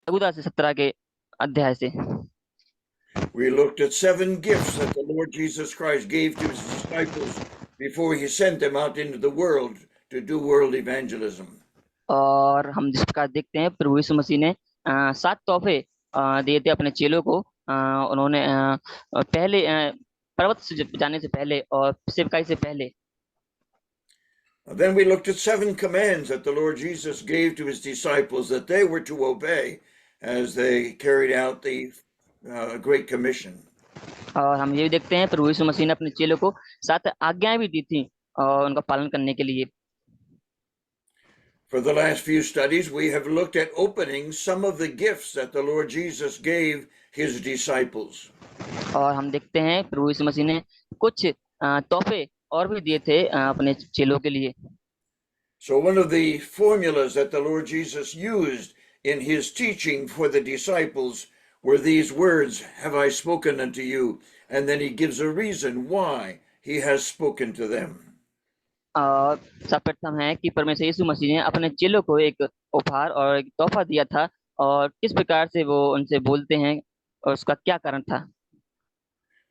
14 से 17 के अध्याय से। We looked at 7 gifts that the Lord Jesus Christ gave to his disciples before he sent them out into the world to do world evangelism. और हम जिस प्रकार देखते हैं प्रभु यीशु मसीह ने 7 तोहफे दिए थे अपने चेलों को। उन्होंने पहले पर्वत से जाने से पहले और सेवकाई से पहले। Then we looked at 7 commands that the Lord Jesus gave to his disciples that they were to obey as they carried out the Great Commission. और हम ये भी देखते हैं प्रभु यीशु मसीह ने अपने चेलों को 7 आज्ञाएं भी दी थी और उनका पालन करने के लिए। For the last few studies, we have looked at opening some of the gifts that the Lord Jesus gave his disciples. और हम देखते हैं प्रभु यीशु मसीह ने कुछ तोहफे और भी दिए थे अपने चेलों के लिए। So one of the formulas that the Lord Jesus used in his teaching for the disciples were these words, "Have I spoken unto you?" And then he gives a reason why he has spoken to them. और सर्वप्रथम है कि परमेश्वर यीशु मसीह ने अपने चेलों को एक उपहार और एक तोहफा दिया था और किस प्रकार से वो उनसे बोलते हैं और उसका क्या कारण था।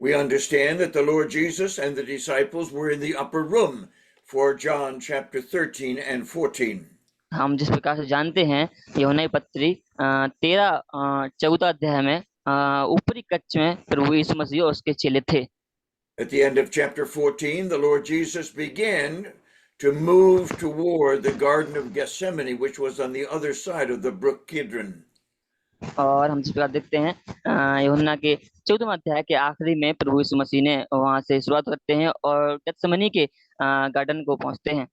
We understand that the Lord Jesus and the disciples were in the upper room for John chapter 13 and 14. हम जिस प्रकार से जानते हैं यूहन्ना की पत्री 13 14 अध्याय में ऊपरी कक्ष में प्रभु यीशु मसीह और उसके चेले थे। At the end of chapter 14, the Lord Jesus began to move toward the Garden of Gethsemane, which was on the other side of the brook Kidron. और हम जिस प्रकार देखते हैं यूहन्ना के 14वें अध्याय के आखिरी में प्रभु यीशु मसीह ने वहां से शुरुआत करते हैं और गethsemane के गार्डन को पहुंचते हैं।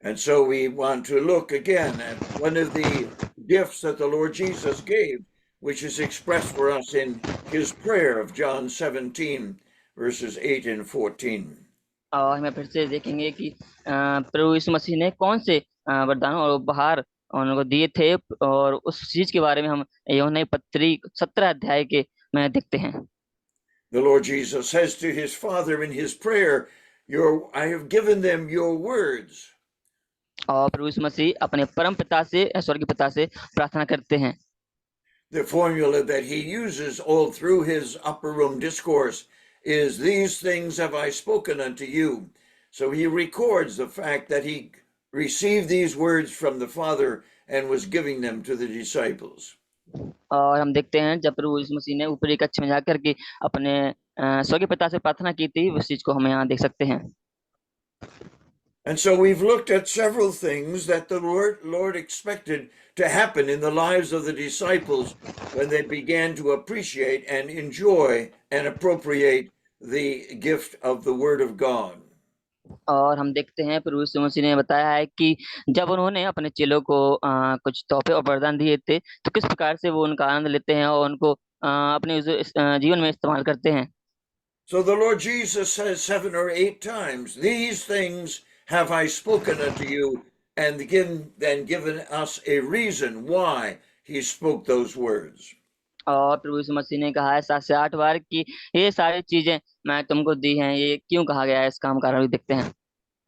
And so we want to look again at one of the gifts that the Lord Jesus gave, which is expressed for us in his prayer of John 17, verses 8 and 14. और हमें फिर से देखेंगे कि प्रभु यीशु मसीह ने कौन से वरदान और उपहार उनको दिए थे और उस चीज के बारे में हम यूहन्ना की पत्री 17 अध्याय के में देखते हैं। The Lord Jesus says to his Father in his prayer, I have given them your words. और प्रभु यीशु मसीह अपने परम पिता से स्वर्गीय पिता से प्रार्थना करते हैं। The formula that he uses all through his upper room discourse is, "These things have I spoken unto you." So he records the fact that he received these words from the Father and was giving them to the disciples. और हम देखते हैं जब प्रभु यीशु मसीह ने ऊपरी कक्ष में जाकर के अपने स्वर्गीय पिता से प्रार्थना की थी, उस चीज को हम यहाँ देख सकते हैं। And so we've looked at several things that the Lord expected to happen in the lives of the disciples when they began to appreciate and enjoy and appropriate the gift of the Word of God. और हम देखते हैं प्रभु यीशु मसीह ने बताया है कि जब उन्होंने अपने चेलों को कुछ तोहफे और वरदान दिए थे तो किस प्रकार से वो उनका आनंद लेते हैं और उनको अपने जीवन में इस्तेमाल करते हैं। So the Lord Jesus says 7 or 8 times, "These things have I spoken unto you," and then given us a reason why he spoke those words. और प्रभु यीशु मसीह ने कहा है 7 से 8 बार कि ये सारी चीजें मैं तुमको दी हैं। ये क्यों कहा गया है, इसका हम कारण भी देखते हैं।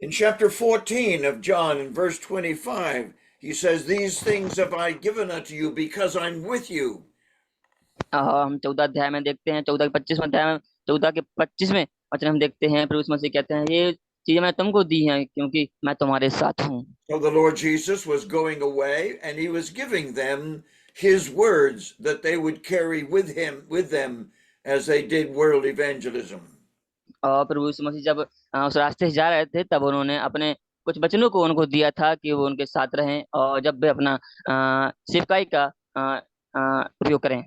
In chapter 14 of John, in verse 25, he says, "These things have I given unto you because I'm with you." हम 14 अध्याय में देखते हैं, 14 के 25वें अध्याय में 14 के 25वें वचन हम देखते हैं प्रभु यीशु मसीह कहते हैं ये चीजें मैं तुमको दी हैं क्योंकि मैं तुम्हारे साथ हूँ। So the Lord Jesus was going away and he was giving them his words that they would carry with them as they did world evangelism. और प्रभु यीशु मसीह जब उस रास्ते से जा रहे थे तब उन्होंने अपने कुछ वचनों को उनको दिया था कि वो उनके साथ रहें और जब भी अपना सेवकाई का उपयोग करें।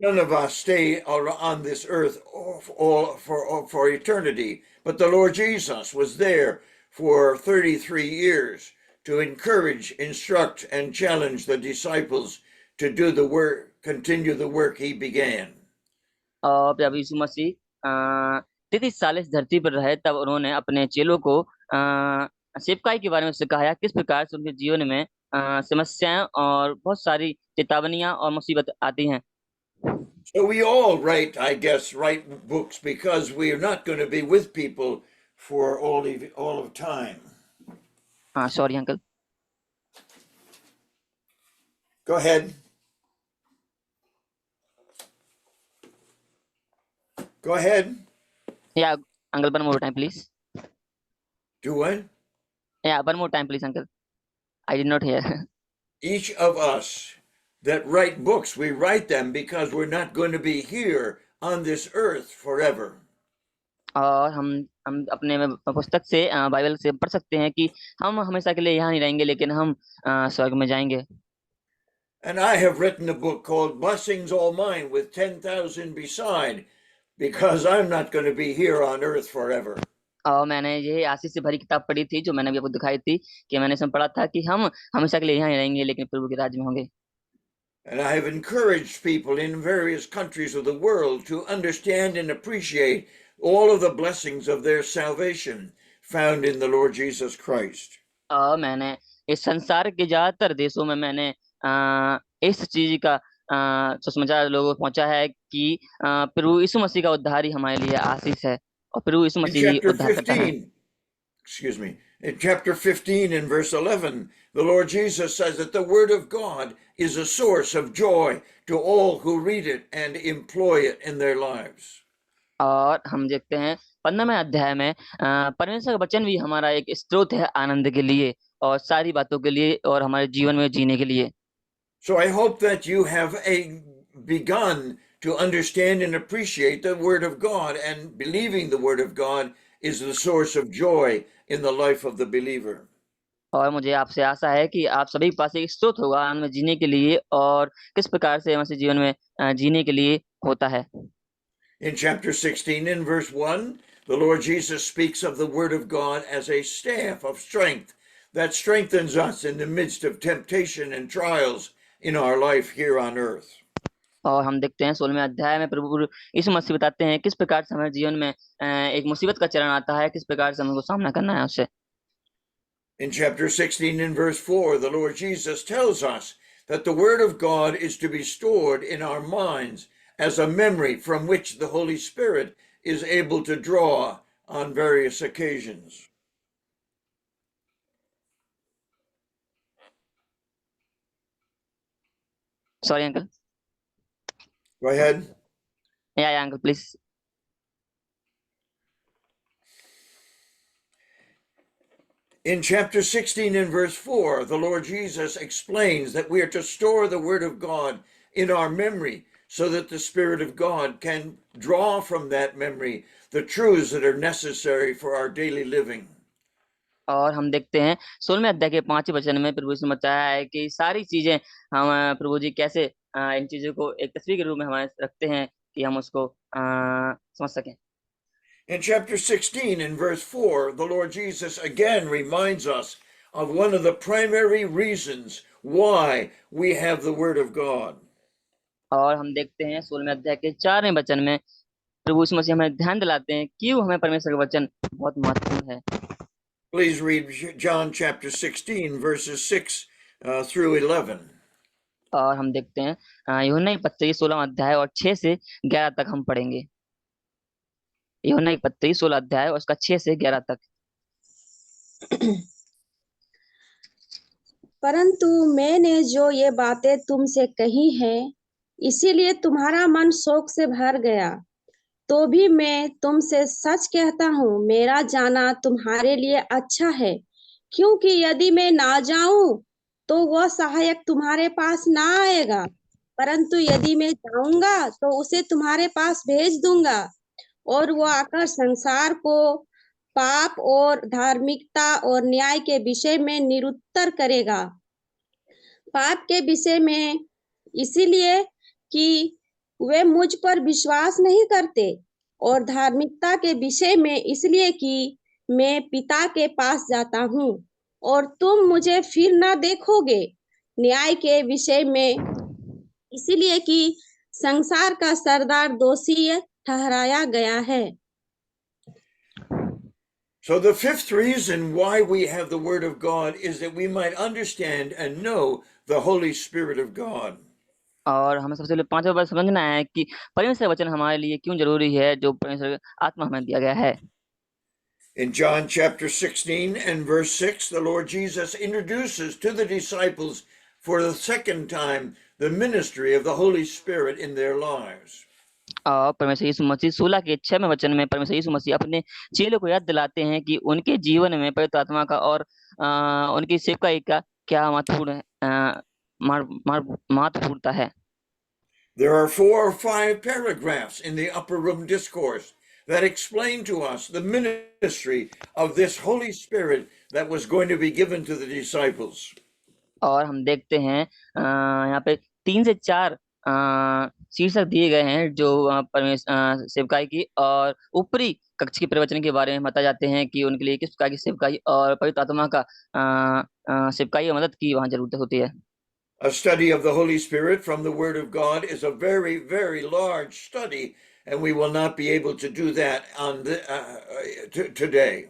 None of us stay on this earth for eternity, but the Lord Jesus was there for 33 years to encourage, instruct, and challenge the disciples to do the work, continue the work he began. और जब यीशु मसीह 33 साल इस धरती पर रहे तब उन्होंने अपने चेलों को सेवकाई के बारे में सिखाया, किस प्रकार से उनके जीवन में समस्याएं और बहुत सारी चेतावनियां और मुसीबत आती हैं। So we all write books because we are not going to be with people for all of time. हाँ sorry uncle. Go ahead. Go ahead. Yeah, uncle, one more time, please. Do what? Yeah, one more time, please, uncle. I did not hear. Each of us that write books, we write them because we're not going to be here on this earth forever. और हम अपने में पुस्तक से Bible से पढ़ सकते हैं कि हम हमेशा के लिए यहाँ नहीं रहेंगे, लेकिन हम स्वर्ग में जाएंगे। And I have written a book called Blessings All Mine with 10,000 beside, because I'm not going to be here on earth forever. और मैंने ये आशीष से भरी किताब पढ़ी थी, जो मैंने अभी आपको दिखाई थी, कि मैंने इसमें पढ़ा था कि हम हमेशा के लिए यहाँ ही रहेंगे, लेकिन प्रभु के राज्य में होंगे। And I have encouraged people in various countries of the world to understand and appreciate all of the blessings of their salvation found in the Lord Jesus Christ. और मैंने इस संसार के ज्यादातर देशों में मैंने इस चीज का सुसमाचार लोगों को पहुंचा है कि प्रभु यीशु मसीह का उद्धार ही हमारे लिए आशीष है, और प्रभु यीशु In मसीह ही chapter उद्धार करता है। 15, excuse me, in chapter 15 in verse 11, the Lord Jesus says that the Word of God is a source of joy to all who read it and employ it in their lives. और हम देखते हैं 15वें अध्याय में परमेश्वर का वचन भी हमारा एक स्रोत है आनंद के लिए और सारी बातों के लिए और हमारे जीवन में जीने के लिए। So I hope that you have begun to understand and appreciate the Word of God, and believing the Word of God is the source of joy in the life of the believer. और मुझे आपसे आशा है कि आप सभी के पास एक स्रोत होगा आनंद में जीने के लिए, और किस प्रकार से हमारे जीवन में जीने के लिए होता है। In chapter 16 in verse 1, the Lord Jesus speaks of the Word of God as a staff of strength that strengthens us in the midst of temptation and trials in our life here on earth. और हम देखते हैं 16वें अध्याय में प्रभु यीशु मसीह बताते हैं किस प्रकार से हमारे जीवन में एक मुसीबत का चरण आता है, किस प्रकार से हमको सामना करना है उससे। In chapter 16 in verse 4, the Lord Jesus tells us that the Word of God is to be stored in our minds as a memory from which the Holy Spirit is able to draw on various occasions. Sorry, uncle. Go ahead. Yeah, uncle, please. In chapter 16 and verse 4, the Lord Jesus explains that we are to store the Word of God in our memory so that the Spirit of God can draw from that memory the truths that are necessary for our daily living. और हम देखते हैं 16वें अध्याय के 5वें वचन में प्रभु ने बताया है कि सारी चीजें हम प्रभु जी कैसे इन चीजों को एक तस्वीर के रूप में हमारे रखते हैं कि हम उसको समझ सकें। In chapter 16 and verse 4, the Lord Jesus again reminds us of one of the primary reasons why we have the Word of God. और हम देखते हैं 16वें अध्याय के 4वें वचन में प्रभु यीशु मसीह हमें ध्यान दिलाते हैं क्यों हमें परमेश्वर का वचन बहुत महत्वपूर्ण है। Please read John chapter 16 verses 6 through 11. और हम देखते हैं यूहन्ना की पत्री 16वां अध्याय और 6 से 11 तक हम पढ़ेंगे। यूहन्ना की पत्री 16 अध्याय और उसका 6 से 11 तक। परंतु मैंने जो ये बातें तुमसे कही हैं, इसीलिए तुम्हारा मन शोक से भर गया। तो भी मैं तुमसे सच कहता हूँ, मेरा जाना तुम्हारे लिए अच्छा है, क्योंकि यदि मैं ना जाऊं तो वह सहायक तुम्हारे पास ना आएगा, परंतु यदि मैं जाऊंगा तो उसे तुम्हारे पास भेज दूंगा। और वह आकर संसार को पाप और धार्मिकता और न्याय के विषय में निरुत्तर करेगा। पाप के विषय में इसीलिए कि वे मुझ पर विश्वास नहीं करते, और धार्मिकता के विषय में इसलिए कि मैं पिता के पास जाता हूँ और तुम मुझे फिर ना देखोगे। न्याय के विषय में इसीलिए कि संसार का सरदार दोषी ठहराया गया है। So the fifth reason why we have the Word of God is that we might understand and know the Holy Spirit of God. और हमें सबसे पहले 5वां बात समझना है कि परमेश्वर वचन हमारे लिए क्यों जरूरी है, जो परमेश्वर आत्मा हमें दिया गया है। In John chapter 16 and verse 6, the Lord Jesus introduces to the disciples for the second time the ministry of the Holy Spirit in their lives. और परमेश्वर यीशु मसीह 16 के 6 में वचन में परमेश्वर यीशु मसीह अपने चेलों को याद दिलाते हैं कि उनके जीवन में पवित्र आत्मा का और उनकी सेवकाई का क्या महत्वपूर्ण महत्वपूर्णता है। There are 4 or 5 paragraphs in the upper room discourse that explain to us the ministry of this Holy Spirit that was going to be given to the disciples. और हम देखते हैं यहाँ पे 3 से 4 शीर्षक दिए गए हैं जो परमेश्वर सेवकाई की और ऊपरी कक्ष के प्रवचन के बारे में बताए जाते हैं कि उनके लिए किस प्रकार की सेवकाई और पवित्र आत्मा का सेवकाई और मदद की वहाँ जरूरत होती है। A study of the Holy Spirit from the Word of God is a very, very large study, and we will not be able to do that on today.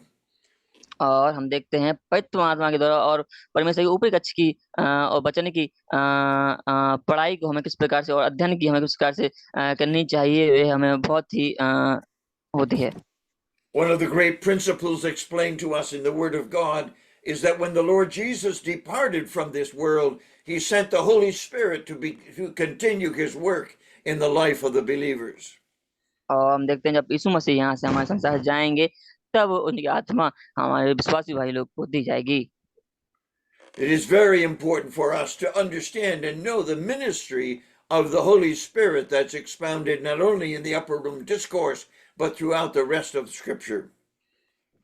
और हम देखते हैं पवित्र आत्मा के द्वारा और परमेश्वर की ऊपरी कक्ष की और वचन की पढ़ाई को हमें किस प्रकार से और अध्ययन की हमें किस प्रकार से करनी चाहिए, वे हमें बहुत ही होती है। One of the great principles explained to us in the Word of God is that when the Lord Jesus departed from this world, he sent the Holy Spirit to continue his work in the life of the believers. और हम देखते हैं जब यीशु मसीह यहाँ से हमारे संसार जाएंगे तब उनकी आत्मा हमारे विश्वासी भाई लोग को दी जाएगी। It is very important for us to understand and know the ministry of the Holy Spirit that's expounded not only in the upper room discourse but throughout the rest of Scripture.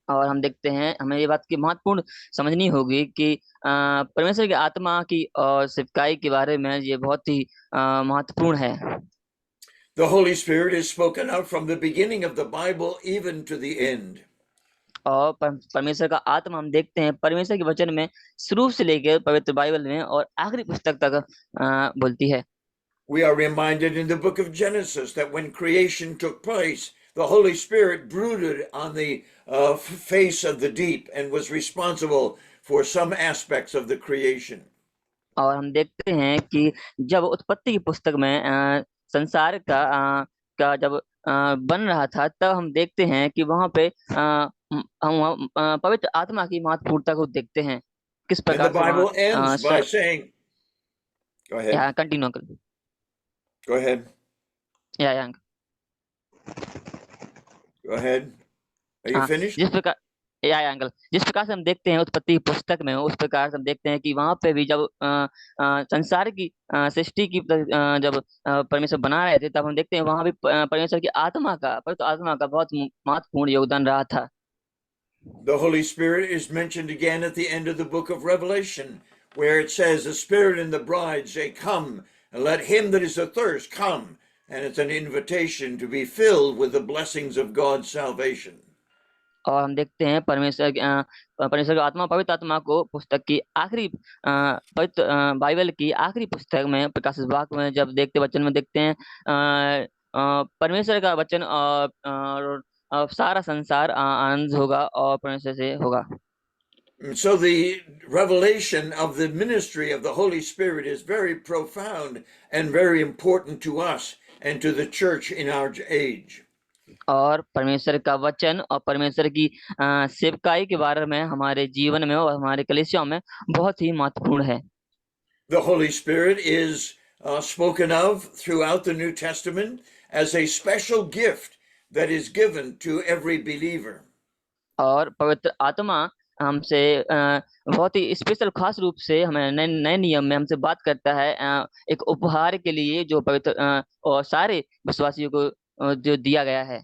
और हम देखते हैं हमें ये बात की महत्वपूर्ण समझनी होगी कि परमेश्वर की आत्मा की और सेवकाई के बारे में ये बहुत ही महत्वपूर्ण है। The Holy Spirit is spoken of from the beginning of the Bible even to the end. और परमेश्वर का आत्मा हम देखते हैं परमेश्वर के वचन में शुरू से लेकर पवित्र बाइबल में और आखिरी पुस्तक तक बोलती है। We are reminded in the book of Genesis that when creation took place, the Holy Spirit brooded on the face of the deep and was responsible for some aspects of the creation. और हम देखते हैं कि जब उत्पत्ति की पुस्तक में संसार का जब बन रहा था तब हम देखते हैं कि वहां पे हम पवित्र आत्मा की महत्वपूर्णता को देखते हैं किस प्रकार And the Bible ends by saying, go ahead. Continue कर। Go ahead. या Go ahead. Are you finished? जिस प्रकार अंकल जिस प्रकार से हम देखते हैं उत्पत्ति पुस्तक में उस प्रकार से हम देखते हैं कि वहां पे भी जब संसार की सृष्टि की जब परमेश्वर बना रहे थे तब हम देखते हैं वहां भी परमेश्वर की आत्मा का पवित्र आत्मा का बहुत महत्वपूर्ण योगदान रहा था। The Holy Spirit is mentioned again at the end of the book of Revelation, where it says, the Spirit and the bride say, come, and let him that is athirst come. And it's an invitation to be filled with the blessings of God's salvation. और हम देखते हैं परमेश्वर की आत्मा पवित्र आत्मा को पुस्तक की आखिरी पवित्र बाइबल की आखिरी पुस्तक में प्रकाशित वाक्य में जब देखते वचन में देखते हैं परमेश्वर का वचन और सारा संसार आनंद होगा और परमेश्वर से होगा। So the revelation of the ministry of the Holy Spirit is very profound and very important to us and to the church in our age. और परमेश्वर का वचन और परमेश्वर की सेवकाई के बारे में हमारे जीवन में और हमारे कलीसिया में बहुत ही महत्वपूर्ण है। The Holy Spirit is spoken of throughout the New Testament as a special gift that is given to every believer. और पवित्र आत्मा हमसे बहुत ही स्पेशल खास रूप से हमें नए नियम में हमसे बात करता है एक उपहार के लिए जो पवित्र और सारे विश्वासियों को जो दिया गया है।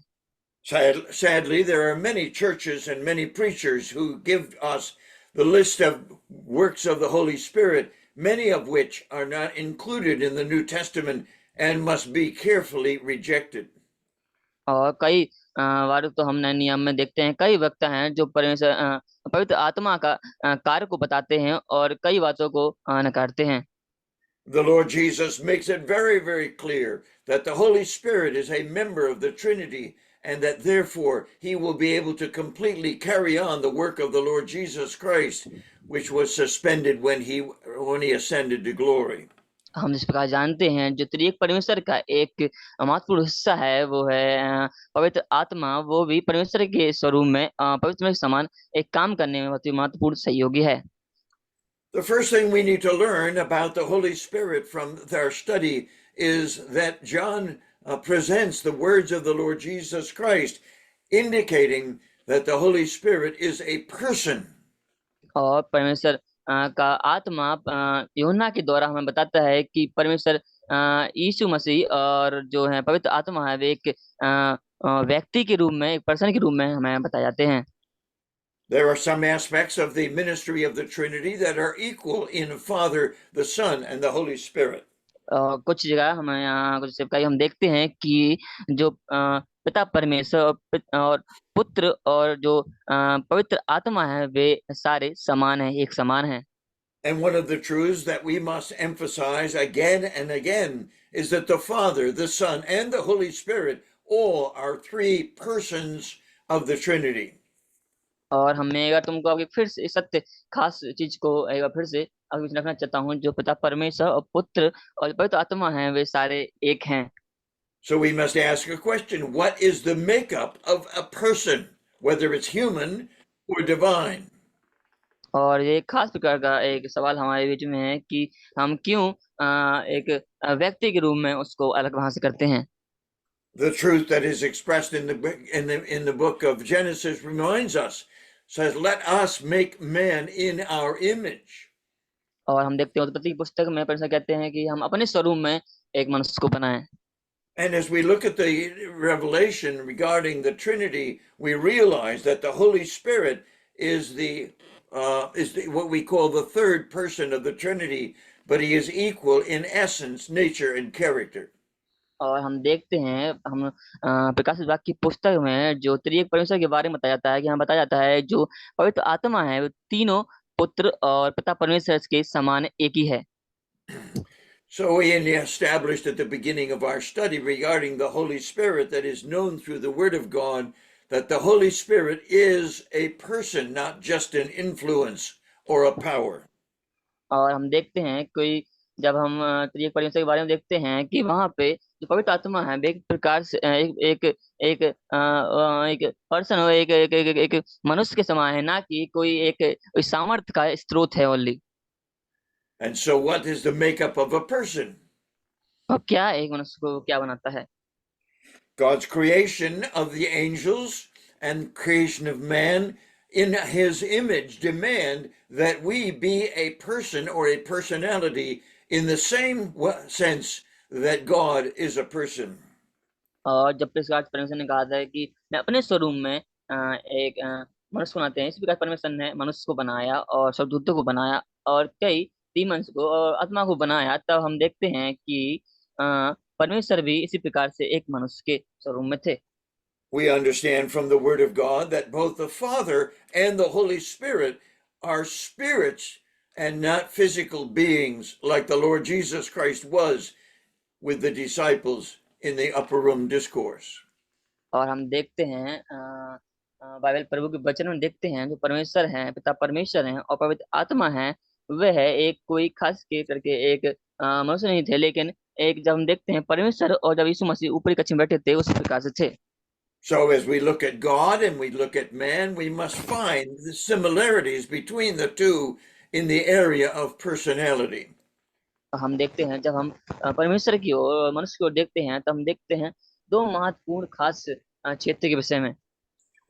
Sadly, there are many churches and many preachers who give us the list of works of the Holy Spirit, many of which are not included in the New Testament and must be carefully rejected. और कई बार तो हम नए नियम में देखते हैं कई वक्ता हैं जो परमेश्वर पवित्र आत्मा का कार्य को बताते हैं और कई बातों को नकारते हैं। The Lord Jesus makes it very, very clear that the Holy Spirit is a member of the Trinity and that therefore he will be able to completely carry on the work of the Lord Jesus Christ, which was suspended when he ascended to glory. हम जिस प्रकार जानते हैं जो त्रिएक परमेश्वर का एक महत्वपूर्ण हिस्सा है वो है पवित्र आत्मा, वो भी परमेश्वर के स्वरूप में पवित्र के समान एक काम करने में बहुत ही महत्वपूर्ण सहयोगी है। The first thing we need to learn about the Holy Spirit from their study is that John presents the words of the Lord Jesus Christ, indicating that the Holy Spirit is a person. और परमेश्वर का आत्मा यूहन्ना के द्वारा हमें बताता है कि परमेश्वर यीशु मसीह और जो है पवित्र आत्मा है वे एक व्यक्ति के रूप में, एक पर्सन के रूप में हमें बताए जाते हैं। There are some aspects of the ministry of the Trinity that are equal in Father, the Son, and the Holy Spirit. कुछ जगह हमें यहाँ कुछ सेवकाई हम देखते हैं कि जो पिता परमेश्वर और पुत्र और जो पवित्र आत्मा है वे सारे समान है, एक समान है। And one of the truths that we must emphasize again and again is that the Father, the Son, and the Holy Spirit all are three persons of the Trinity. और हमें अगर तुमको आगे फिर से इस सत्य खास चीज को एक बार फिर से आगे कुछ रखना चाहता हूँ, जो पिता परमेश्वर और पुत्र और पवित्र आत्मा है वे सारे एक हैं। So we must ask a question: what is the makeup of a person, whether it's human or divine? और ये खास प्रकार का एक सवाल हमारे बीच में है कि हम क्यों एक व्यक्ति के रूप में उसको अलग वहां से करते हैं। The truth that is expressed in the book of Genesis reminds us, says, "Let us make man in our image." और हम देखते हैं उत्पत्ति की पुस्तक में परमेश्वर कहते हैं कि हम अपने स्वरूप में एक मनुष्य को बनाएं। And as we look at the revelation regarding the Trinity, we realize that the Holy Spirit is what we call the third person of the Trinity, but he is equal in essence, nature, and character. और हम देखते हैं, हम प्रकाशित वाक्य की पुस्तक में जो त्रिएक परमेश्वर के बारे में बताया जाता है कि हम बताया जाता है जो पवित्र आत्मा है वो तीनों पुत्र और पिता परमेश्वर के समान एक ही है। So we established at the beginning of our study regarding the Holy Spirit that is known through the Word of God that the Holy Spirit is a person, not just an influence or a power. और हम देखते हैं कोई जब हम त्रिएक परमेश्वर के बारे में देखते हैं कि वहां पे जो पवित्र आत्मा है वे एक प्रकार से एक पर्सन हो, एक मनुष्य के समान है, ना कि कोई सामर्थ्य का स्रोत है only. And so what is the makeup of a person? अब क्या एक मनुष्य को क्या बनाता है? God's creation of the angels and creation of man in his image demand that we be a person or a personality in the same sense that God is a person. और जब प्रकाश परमेश्वर ने कहा था कि मैं अपने स्वरूप में एक मनुष्य बनाते हैं, इस प्रकार परमेश्वर ने मनुष्य को बनाया और स्वर्गदूतों को बनाया और कई डीमंस को और आत्मा को बनाया, तब हम देखते हैं कि परमेश्वर भी इसी प्रकार से एक मनुष्य के स्वरूप में थे। We understand from the Word of God that both the Father and the Holy Spirit are spirits and not physical beings like the Lord Jesus Christ was with the disciples in the upper room discourse. और हम देखते हैं Bible प्रभु के वचन में देखते हैं जो परमेश्वर हैं, पिता परमेश्वर हैं और पवित्र आत्मा है, वह एक कोई खास के करके एक मनुष्य नहीं थे, लेकिन एक जब हम देखते हैं परमेश्वर और जब यीशु मसीह ऊपरी कक्ष में बैठे थे उसी प्रकार से थे। So as we look at God and we look at man, we must find the similarities between the two in the area of personality. हम देखते हैं जब हम परमेश्वर की ओर मनुष्य की ओर देखते हैं तो हम देखते हैं दो महत्वपूर्ण खास क्षेत्र के विषय में।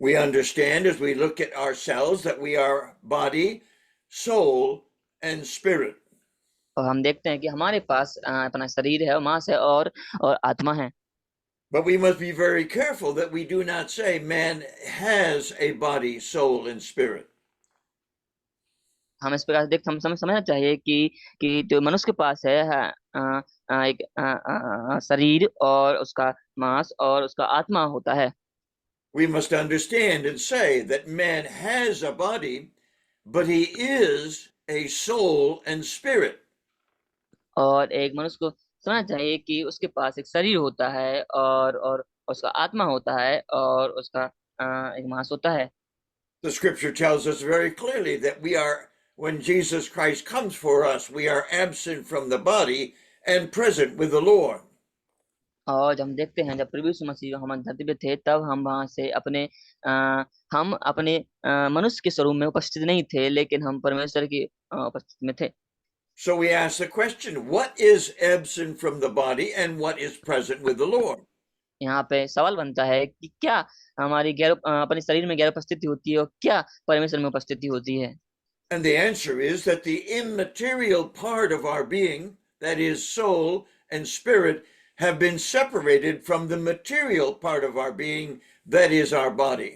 We understand as we look at ourselves that we are body, soul, and spirit. और हम देखते हैं कि हमारे पास अपना शरीर है, मांस है और आत्मा है। But we must be very careful that we do not say man has a body, soul, and spirit. हम इस प्रकार से हम समझना चाहिए कि जो मनुष्य के पास है एक शरीर और उसका मांस और उसका आत्मा होता है। We must understand and say that man has a body, but he is a soul and spirit. और एक मनुष्य को समझना चाहिए कि उसके पास एक शरीर होता है और उसका आत्मा होता है और उसका एक मांस होता है। The scripture tells us very clearly that we are, when Jesus Christ comes for us, we are absent from the body and present with the Lord. और जब हम देखते हैं जब प्रभु यीशु मसीह हमारे धरती पे थे तब हम वहां से हम अपने मनुष्य के स्वरूप में उपस्थित नहीं थे, लेकिन हम परमेश्वर की उपस्थिति में थे। So we ask the question, what is absent from the body and what is present with the Lord? यहाँ पे सवाल बनता है कि क्या हमारी अपने शरीर में गैर उपस्थिति होती है और क्या परमेश्वर में उपस्थिति होती है। And the answer is that the immaterial part of our being, that is soul and spirit, have been separated from the material part of our being, that is our body.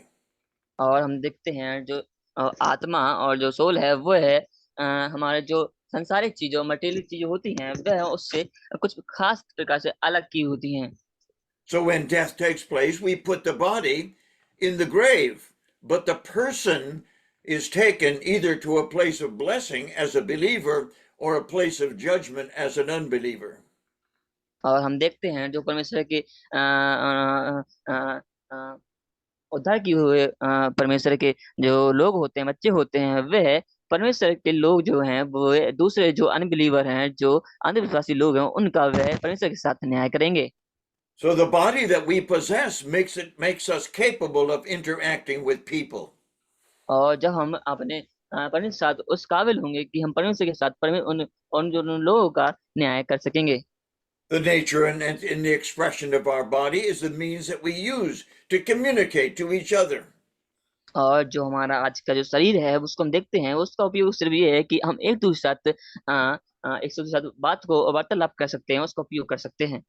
और हम देखते हैं जो आत्मा और जो सोल है वो है हमारे जो संसारिक चीजों मटेरियल चीजें होती हैं वह उससे कुछ खास प्रकार से अलग की होती हैं। So when death takes place, we put the body in the grave, but the person is taken either to a place of blessing as a believer or a place of judgment as an unbeliever. और हम देखते हैं जो परमेश्वर के उद्धार किए हुए परमेश्वर के जो लोग होते हैं बच्चे होते हैं वह परमेश्वर के लोग जो हैं वो दूसरे जो अनबिलीवर हैं जो अंधविश्वासी लोग हैं उनका वह परमेश्वर के साथ न्याय करेंगे। So the body that we possess makes us capable of interacting with people. और जब हम अपने परमेश्वर के साथ उस काबिल होंगे कि हम परमेश्वर के साथ उन जो लोगों का न्याय कर सकेंगे। The nature and in the expression of our body is the means that we use to communicate to each other. और जो हमारा आज का जो शरीर है उसको हम देखते हैं उसका उपयोग सिर्फ ये है कि हम एक दूसरे के साथ एक दूसरे के साथ बात को वार्तालाप कर सकते हैं उसका उपयोग कर सकते हैं।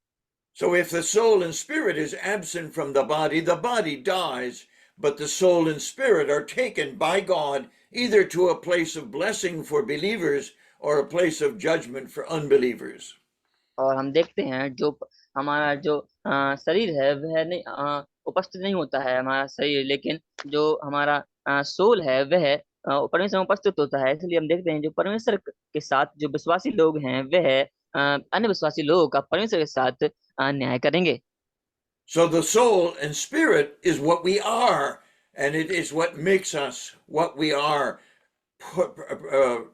So if the soul and spirit is absent from the body dies, but the soul and spirit are taken by God either to a place of blessing for believers or a place of judgment for unbelievers. और हम देखते हैं जो हमारा जो शरीर है वह नहीं उपस्थित नहीं होता है हमारा शरीर, लेकिन जो हमारा सोल है वह परमेश्वर में उपस्थित होता है। इसलिए हम देखते हैं जो परमेश्वर के साथ जो विश्वासी लोग हैं वह अन्य विश्वासी लोगों का परमेश्वर के साथ न्याय करेंगे। So the soul and spirit is what we are, and it is what makes us what we are,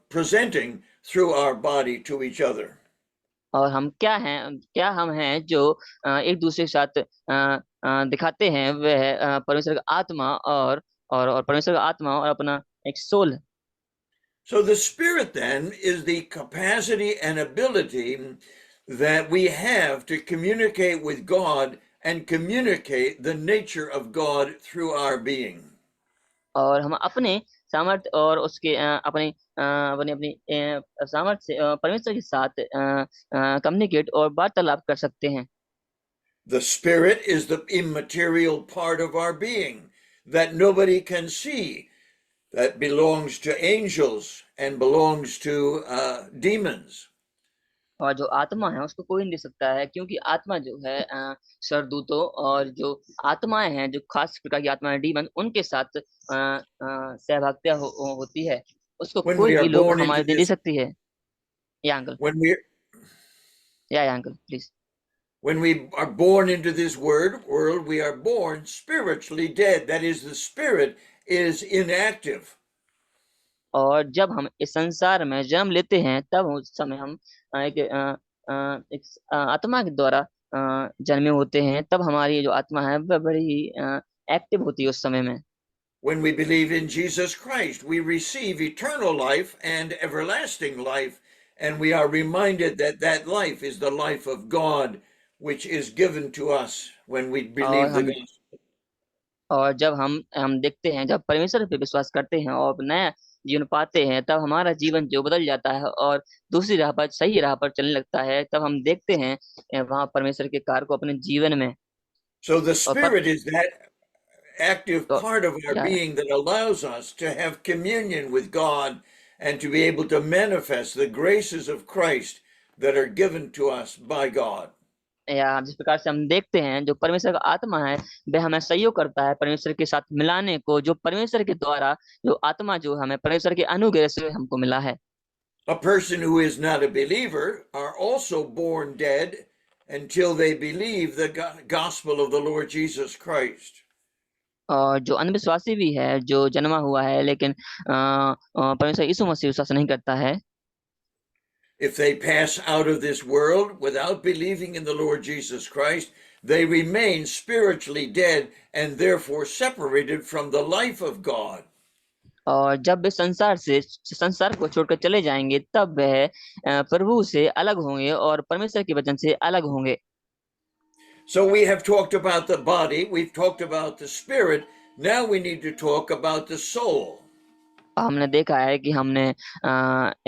presenting through our body to each other. और हम क्या हम हैं जो एक दूसरे के साथ दिखाते हैं वह परमेश्वर का आत्मा और परमेश्वर का आत्मा और अपना एक soul. So the spirit then is the capacity and ability that we have to communicate with God and communicate the nature of God through our being. और हम अपने सामर्थ्य और उसके अपनी सामर्थ्य से परमेश्वर के साथ कम्युनिकेट और वार्तालाप कर सकते हैं। The spirit is the immaterial part of our being that nobody can see, that belongs to angels and belongs to demons. और जो आत्मा है उसको कोई नहीं दे सकता है क्योंकि आत्मा जो है सरदूतों और जो आत्माएं हैं जो खास प्रकार की आत्माएं डीमन उनके साथ सहभागिता होती है, उसको When कोई we are भी लोग born हमारे into दे this, सकती है। या uncle please. when we are born into this world, we are born spiritually dead. That is, the spirit is inactive. और जब हम इस संसार में जन्म लेते हैं तब उस समय हम एक आत्मा के द्वारा जन्मे होते हैं, तब हमारी जो आत्मा है वह बड़ी ही एक्टिव होती है उस समय में। When we believe in Jesus Christ, we receive eternal life and everlasting life, and we are reminded that that life is the life of God, which is given to us when we believe the gospel. और जब हम देखते हैं, जब परमेश्वर पे विश्वास करते हैं और नया जीवन पाते हैं, तब हमारा जीवन जो बदल जाता है और दूसरी राह पर सही राह पर चलने लगता है, तब हम देखते हैं वहां परमेश्वर के कार्य को अपने जीवन में। So the और पर, spirit is that active तो, part of our being that allows us to have communion with God and to be able to manifest the graces of Christ that are given to us by God. या जिस प्रकार से हम देखते हैं जो परमेश्वर का आत्मा है वह हमें सहयोग करता है परमेश्वर के साथ मिलाने को, जो परमेश्वर के द्वारा जो आत्मा जो हमें परमेश्वर के अनुग्रह से हमको मिला है। A person who is not a believer are also born dead until they believe the gospel of the Lord Jesus Christ. और जो अनविश्वासी भी है जो जन्मा हुआ है लेकिन परमेश्वर यीशु मसीह विश्वास नहीं करता है, if they pass out of this world without believing in the Lord Jesus Christ, they remain spiritually dead and therefore separated from the life of God. और जब वे संसार को छोड़कर चले जाएंगे तब वह प्रभु से अलग होंगे और परमेश्वर के वचन से अलग होंगे। So we have talked about the body, we've talked about the spirit. Now we need to talk about the soul. हमने देखा है कि हमने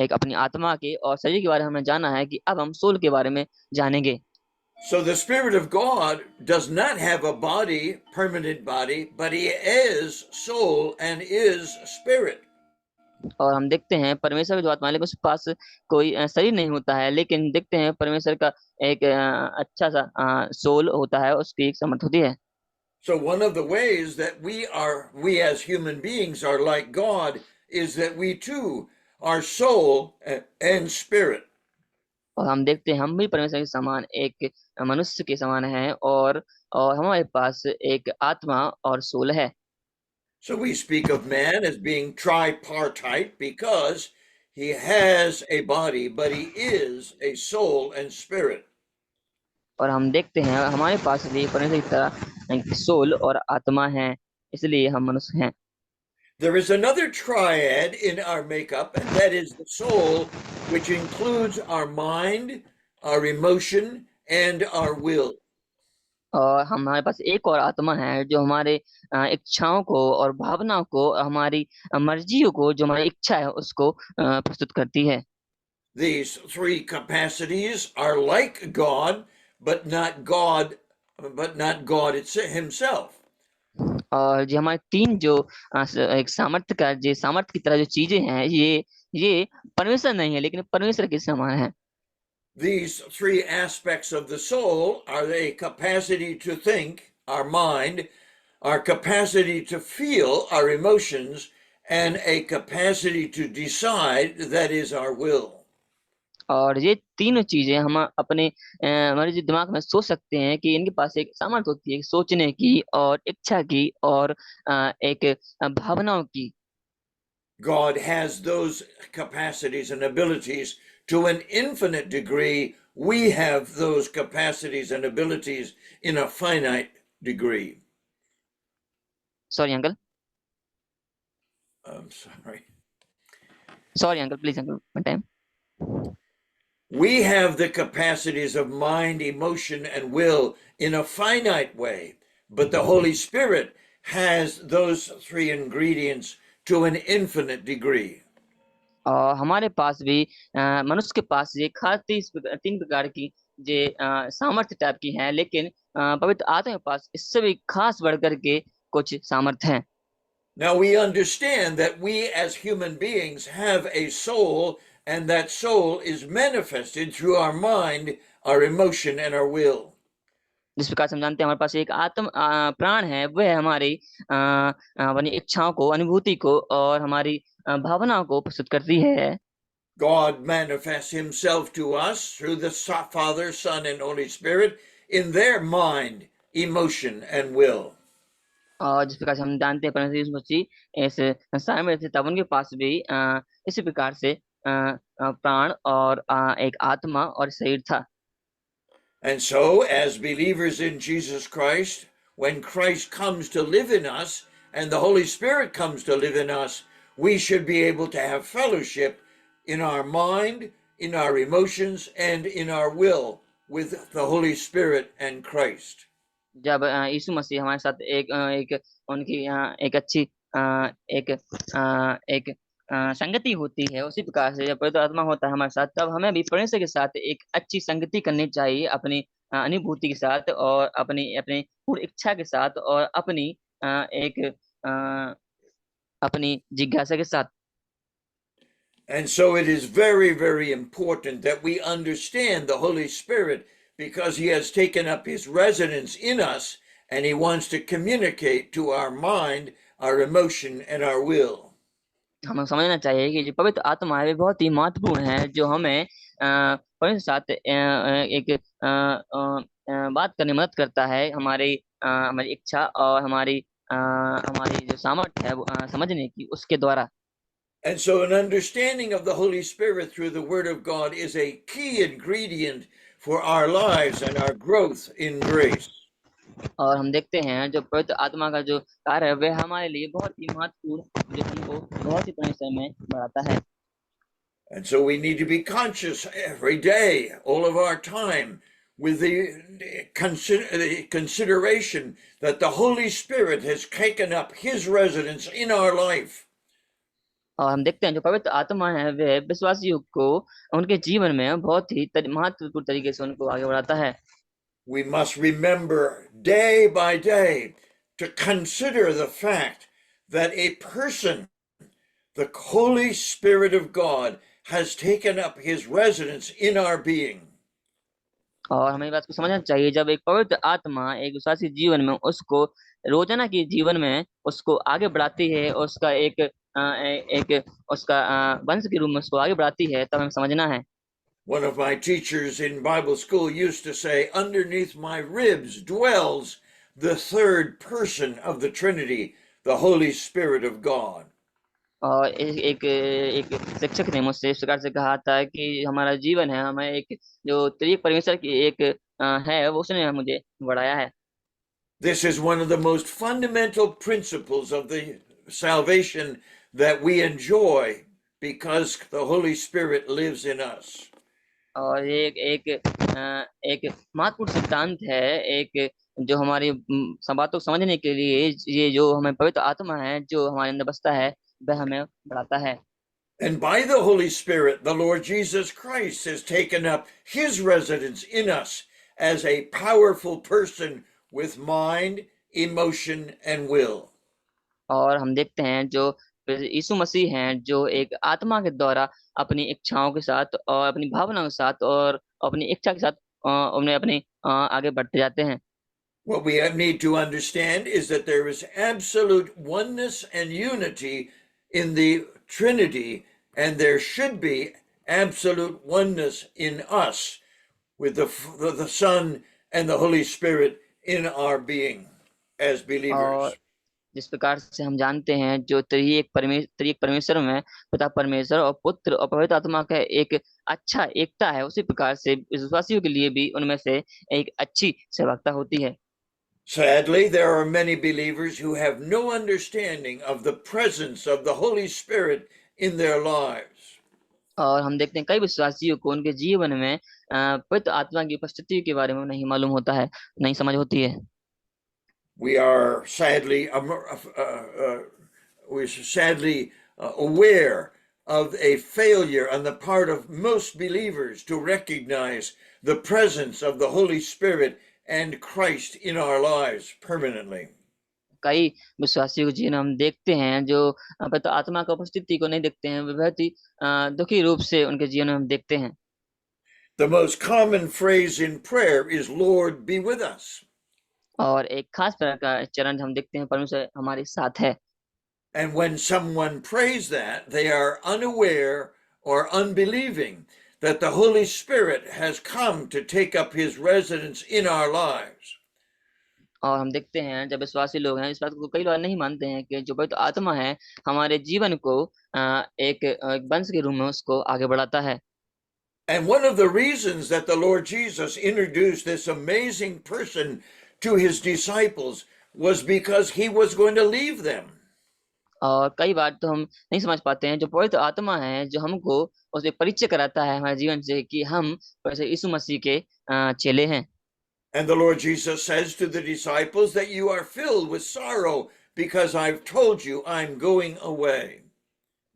एक अपनी आत्मा के और शरीर के बारे में हमने जाना है कि अब हम सोल के बारे में जानेंगे। So the Spirit of God does not have a body, permanent body, but he is soul and is spirit. और हम देखते हैं परमेश्वर की जो आत्मा है लेकिन उसके पास कोई शरीर नहीं होता है, लेकिन देखते हैं परमेश्वर का एक अच्छा सा सोल होता है, उसकी एक समर्थ होती है। So one of the ways that we as human beings are like God is that we too are soul and spirit. और हम देखते हैं हम भी परमेश्वर के समान एक मनुष्य के समान हैं और हमारे पास एक आत्मा और सोल है। So we speak of man as being tripartite because he has a body, but he is a soul and spirit. और हम देखते हैं हमारे पास भी परमेश्वर की तरह एक सोल और आत्मा है, इसलिए हम मनुष्य हैं। There is another triad in our makeup, and that is the soul, which includes our mind, our emotion, and our will. और हमारे पास एक और आत्मा है जो हमारे इच्छाओं को और भावनाओं को, हमारी मर्जियों को, जो हमारी इच्छा है उसको प्रस्तुत करती है। These three capacities are like God, but not God himself. और जो हमारे तीन जो एक सामर्थ्य की तरह जो चीजें हैं, ये परमेश्वर नहीं है लेकिन परमेश्वर के समान है। These three aspects of the soul are a capacity to think, our mind, our capacity to feel, our emotions, and a capacity to decide, that is our will. और ये तीनों चीजें हम अपने हमारे जो दिमाग में सोच सकते हैं कि इनके पास एक सामर्थ्य होती है सोचने की और इच्छा की और एक भावनाओं की। God has those capacities and abilities to an infinite degree. We have those capacities and abilities in a finite degree. Sorry uncle, I'm sorry. Sorry uncle, please uncle, one time. We have the capacities of mind, emotion, and will in a finite way, but the Holy Spirit has those three ingredients to an infinite degree. और हमारे पास भी मनुष्य के पास ये खास तीन प्रकार की जे सामर्थ्य टाइप की हैं, लेकिन पवित्र आत्मा के पास इससे भी खास बढ़ करके कुछ सामर्थ्य हैं। Now we understand that we as human beings have a soul, and that soul is manifested through our mind, our emotion, and our will. जिस प्रकार से हम जानते हैं हमारे पास एक आत्म प्राण है, वह हमारी अपनी इच्छाओं को, अनुभूति को और हमारी भावनाओं को प्रस्तुत करती है। God manifests himself to us through the Father, Son, and Holy Spirit in their mind, emotion, and will. और जिस प्रकार से हम जानते हैं परमेश्वर यीशु मसीह इस संसार में थे, तब उनके पास भी इसी प्रकार से प्राण और एक आत्मा और शरीर था। And so, as believers in Jesus Christ, when Christ comes to live in us and the Holy Spirit comes to live in us, we should be able to have fellowship in our mind, in our emotions, and in our will with the Holy Spirit and Christ. जब यीशु मसीह हमारे साथ एक उनकी एक अच्छी एक संगति होती है, उसी प्रकार से जब पवित्र आत्मा होता है हमारे साथ, तब हमें भी परमेश्वर के साथ एक अच्छी संगति करनी चाहिए, अपनी अनुभूति के साथ और अपनी अपनी पूर्ण इच्छा के साथ और अपनी अपनी जिज्ञासा के साथ। And so it is very, very important that we understand the Holy Spirit, because he has taken up his residence in us and he wants to communicate to our mind, our emotion, and our will. हमें समझना चाहिए कि जो पवित्र आत्मा है वे बहुत ही महत्वपूर्ण है, जो हमें परमेश्वर के साथ एक बात करने में मदद करता है, हमारी इच्छा और हमारी जो सामर्थ्य है वो समझने की, उसके द्वारा। And so an understanding of the Holy Spirit through the Word of God is a key ingredient for our lives and our growth in grace. और हम देखते हैं जो पवित्र आत्मा का जो कार्य है वह हमारे लिए बहुत ही महत्वपूर्ण, जो हमको बहुत ही परमेश्वर में बढ़ाता है। And so we need to be conscious every day, all of our time, with the consideration that the Holy Spirit has taken up his residence in our life. और हम देखते हैं जो पवित्र आत्मा है वह विश्वासियों को उनके जीवन में बहुत ही महत्वपूर्ण तरीके से उनको आगे बढ़ाता है। We must remember day by day to consider the fact that a person, the Holy Spirit of God, has taken up his residence in our being. और हमें इस बात को समझना चाहिए, जब एक पवित्र आत्मा एक विश्वासी जीवन में उसको रोजाना के जीवन में उसको आगे बढ़ाती है, उसका एक उसका वंश के रूप में उसको आगे बढ़ाती है, तब हमें समझना है। One of my teachers in Bible school used to say, underneath my ribs dwells the third person of the Trinity, the Holy Spirit of God. और एक शिक्षक ने मुझसे इस प्रकार से कहा था कि हमारा जीवन है, हमें एक जो त्रिएक परमेश्वर की एक है, वो उसने मुझे बढ़ाया है। This is one of the most fundamental principles of the salvation that we enjoy because the Holy Spirit lives in us. और ये एक महत्वपूर्ण सिद्धांत है, एक जो हमारी सब बातों को समझने के लिए ये जो हमें पवित्र आत्मा है जो हमारे अंदर बसता है वह हमें बढ़ाता है। And by the Holy Spirit, the Lord Jesus Christ has taken up his residence in us as a powerful person with mind, emotion, and will. और हम देखते हैं जो यीशु मसीह हैं जो एक आत्मा के द्वारा अपनी इच्छाओं के साथ और अपनी भावनाओं के साथ और अपनी इच्छा के साथ उन्हें अपने आगे बढ़ते जाते हैं। What we need to understand is that there is absolute oneness and unity in the Trinity, and there should be absolute oneness in us with the Son and the Holy Spirit in our being as believers. और जिस प्रकार से हम जानते हैं जो त्रिएक परमेश्वर में पिता परमेश्वर और पुत्र और पवित्र आत्मा का एक अच्छा एकता है, उसी प्रकार से विश्वासियों के लिए भी उनमें से एक अच्छी सहभागिता होती है। Sadly, there are many believers who have no understanding of the presence of the Holy Spirit in their lives. और हम देखते हैं कई विश्वासियों को उनके जीवन में पवित्र आत्मा की उपस्थिति के बारे में नहीं मालूम होता है, नहीं समझ होती है। We are sadly aware of a failure on the part of most believers to recognize the presence of the Holy Spirit and Christ in our lives permanently. कई विश्वासियों के जीवन हम देखते हैं जो पवित्र आत्मा का उपस्थिति को नहीं देखते हैं, वे बहुत ही दुखी रूप से उनके जीवन में हम देखते हैं। The most common phrase in prayer is, Lord, be with us. और एक खास प्रकार का चरण हम देखते हैं, परमेश्वर हमारे साथ है। And when someone prays that, they are unaware or unbelieving that the Holy Spirit has come to take up his residence in our lives. और हम देखते हैं जब विश्वासी लोग हैं, इस बात को कई लोग नहीं मानते हैं कि जो पवित्र आत्मा है हमारे जीवन को एक वंश के रूप में उसको आगे बढ़ाता है। And one of the reasons that the Lord Jesus introduced this amazing person to his disciples was because he was going to leave them. और कई बार तो हम नहीं समझ पाते हैं जो पवित्र आत्मा है जो हमको उससे परिचय कराता है हमारे जीवन से कि हम वैसे यीशु मसीह के चेले हैं। And the Lord Jesus says to the disciples that you are filled with sorrow because I've told you I'm going away.